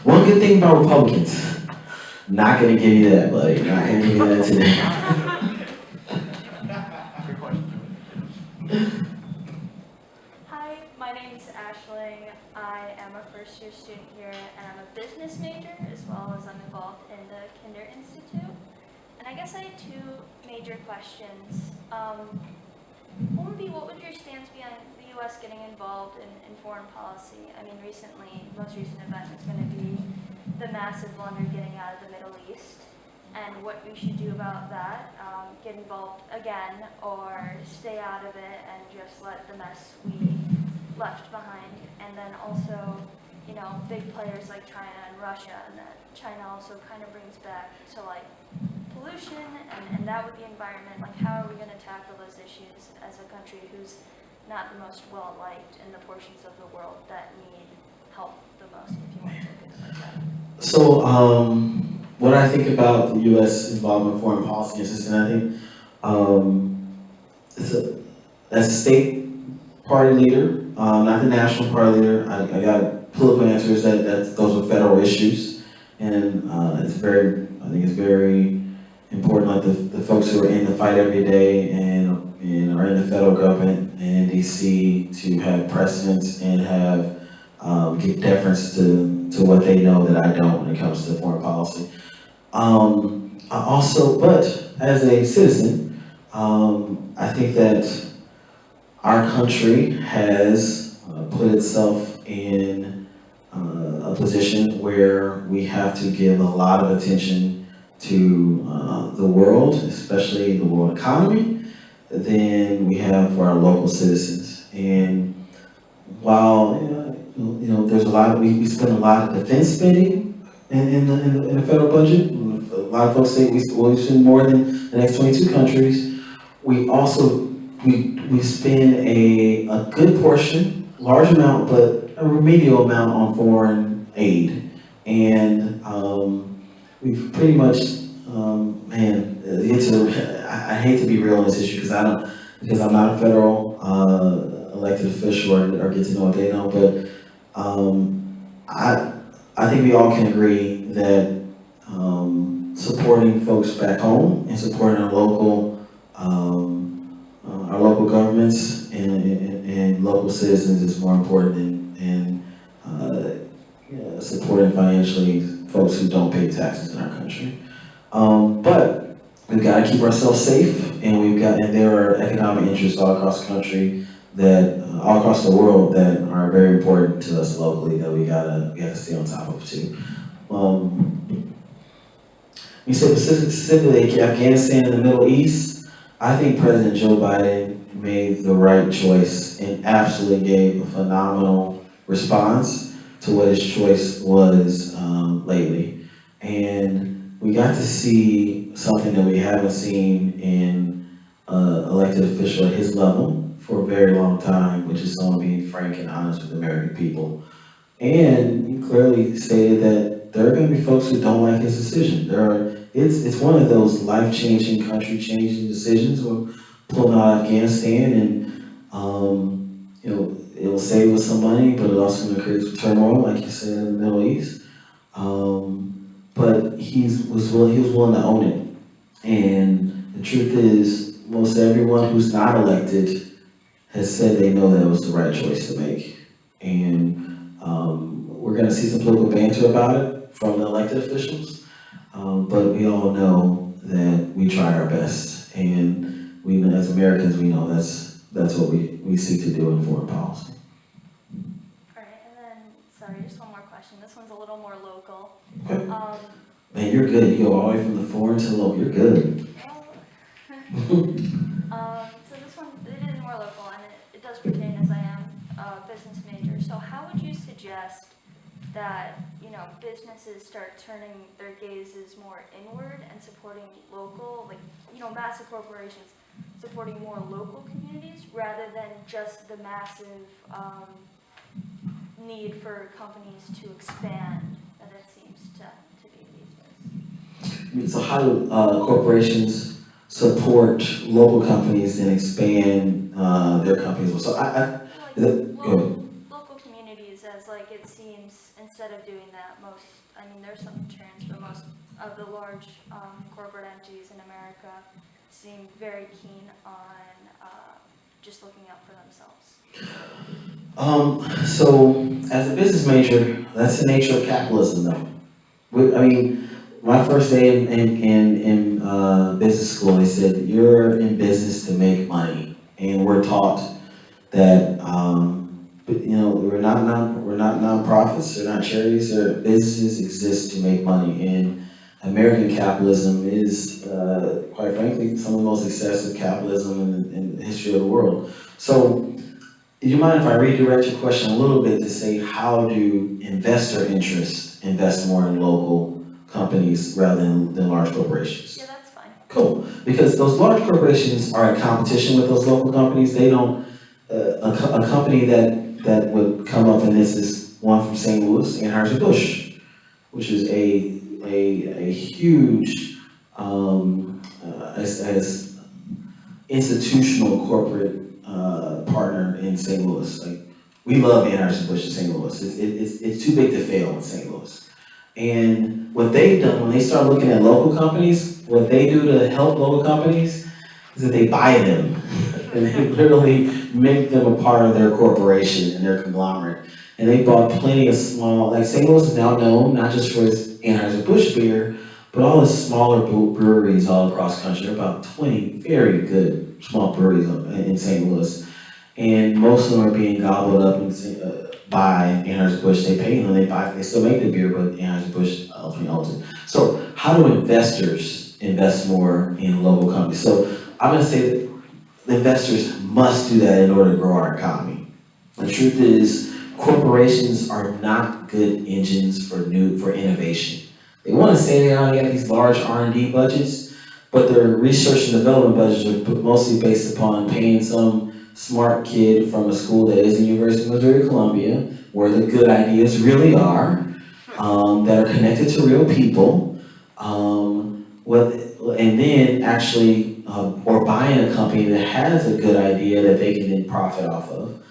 One good thing about Republicans. Not gonna give you that, buddy, not gonna give you that today. Hi, my name is Ashling. I am a first-year student here, and I'm a business major, as well as I'm involved in the Kinder Institute. And I guess I had two major questions. What would your stance be on the U.S. getting involved in foreign policy? I mean, most recent event is going to be the massive blunder getting out of the Middle East, and what we should do about that, get involved again, or stay out of it and just let the mess we left behind. And then also, big players like China and Russia, and that China also kind of brings back to like pollution and that with the environment. Like, how are we going to tackle those issues as a country who's not the most well-liked in the portions of the world that need help the most, if you want to look at it like that? So, what I think about the U.S. involvement in foreign policy and system, I think as a state party leader, not the national party leader, I got political answers that those are federal issues, and I think it's very important, like the folks who are in the fight every day and are in the federal government and DC to have precedence and have give deference to what they know that I don't when it comes to foreign policy. I also, but as a citizen, I think that our country has put itself in a position where we have to give a lot of attention to the world, especially the world economy, than we have for our local citizens. And while there's a lot, we spend a lot of defense spending in the federal budget. A lot of folks say we spend more than the next 22 countries. We also we spend a good portion, large amount, but a remedial amount on foreign aid, and we've pretty much, I hate to be real on this issue because I'm not a federal elected official or get to know what they know, but I think we all can agree that supporting folks back home and supporting our local governments and local citizens is more important than supporting financially folks who don't pay taxes in our country. But we've got to keep ourselves safe, and there are economic interests all across the country all across the world that are very important to us locally that we gotta stay on top of too. You said specifically Afghanistan and the Middle East. I think President Joe Biden made the right choice and absolutely gave a phenomenal response to what his choice was lately. And we got to see something that we haven't seen in elected official at his level for a very long time, which is someone being frank and honest with the American people. And he clearly stated that there are going to be folks who don't like his decision. It's one of those life-changing, country-changing decisions. We're pulling out of Afghanistan, and it'll save us some money, but it's also going to create some turmoil, like you said, in the Middle East. But he was willing to own it. And the truth is, most everyone who's not elected has said they know that it was the right choice to make. And we're going to see some political banter about it from the elected officials, but we all know that we try our best, and we, as Americans, we know that's what we seek to do in foreign policy. All right, and then, sorry, just one more question. This one's a little more local. Okay. Man, you're good. You go all the way from the foreign to the local. You're good. So this one, it is more local, and it does pertain, as I am a business major. So how would you suggest that, businesses start turning their gazes more inward and supporting local, massive corporations, supporting more local communities rather than just the massive need for companies to expand that it seems to be these days? So how do corporations support local companies and expand their companies? So local communities, as it seems, instead of doing that, there's some trends, but most of the large corporate entities in America seem very keen on just looking out for themselves. So as a business major, that's the nature of capitalism, though. My first day in business school, they said you're in business to make money, and we're taught that we're not nonprofits, they're not charities, businesses exist to make money, and American capitalism is, quite frankly, some of the most excessive capitalism in the history of the world. So, do you mind if I redirect your question a little bit to say how do investor interests invest more in local companies rather than large corporations? Yeah, that's fine. Cool, because those large corporations are in competition with those local companies. They don't, a company that would come up, and this is one from St. Louis, Anheuser-Busch, which is a a huge, as institutional corporate partner in St. Louis. Like, we love Anheuser-Busch in St. Louis. It's too big to fail in St. Louis. And what they've done, when they start looking at local companies, what they do to help local companies is that they buy them. And they literally make them a part of their corporation and their conglomerate. And they bought plenty of small, like St. Louis is now known not just for its Anheuser-Busch beer, but all the smaller breweries all across the country. There are about 20 very good small breweries in St. Louis. And most of them are being gobbled up by Anheuser-Busch. They pay them, they still make the beer, but Anheuser-Busch ultimately owns it. So how do investors invest more in local companies? So I'm gonna say that investors must do that in order to grow our economy. The truth is, corporations are not good engines for innovation. They want to say they already have these large R&D budgets, but their research and development budgets are mostly based upon paying some smart kid from a school that is the University of Missouri Columbia, where the good ideas really are, that are connected to real people, and then actually, or buying a company that has a good idea that they can then profit off of.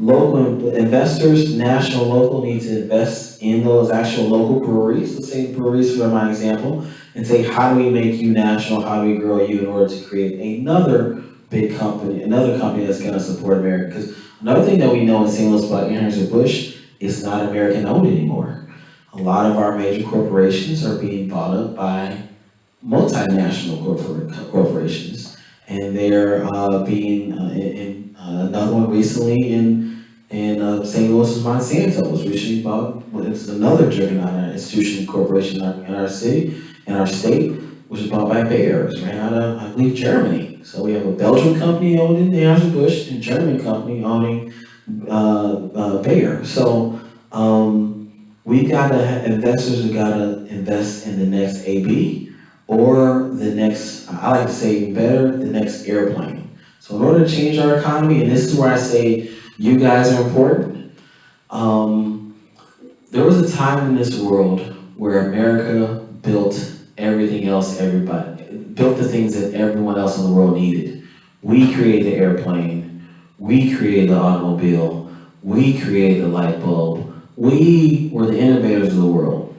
Local investors, national, local, need to invest in those actual local breweries. Let's say breweries for my example, and say, how do we make you national? How do we grow you in order to create another big company, another company that's gonna support America? Because another thing that we know in St. Louis about Anheuser-Busch is not American owned anymore. A lot of our major corporations are being bought up by multinational corporations, and they're being in another one recently in St. Louis is Monsanto was recently bought. It's another juggernaut institution corporation in our city, in our state, which is bought by Bayer. It's ran out of, I believe, Germany. So we have a Belgian company owning Anheuser-Busch and a German company owning Bayer. So we gotta investors have gotta invest in the next AB or the next, I like to say even better, the next airplane. So in order to change our economy, and this is where I say you guys are important, there was a time in this world where America built everything else, built the things that everyone else in the world needed. We created the airplane, we created the automobile, we created the light bulb, we were the innovators of the world.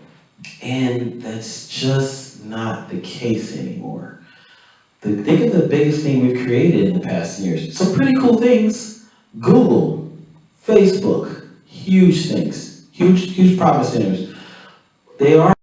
And that's just not the case anymore. Think of the biggest thing we've created in the past years. Some pretty cool things. Google, Facebook, huge things, huge profit centers. They are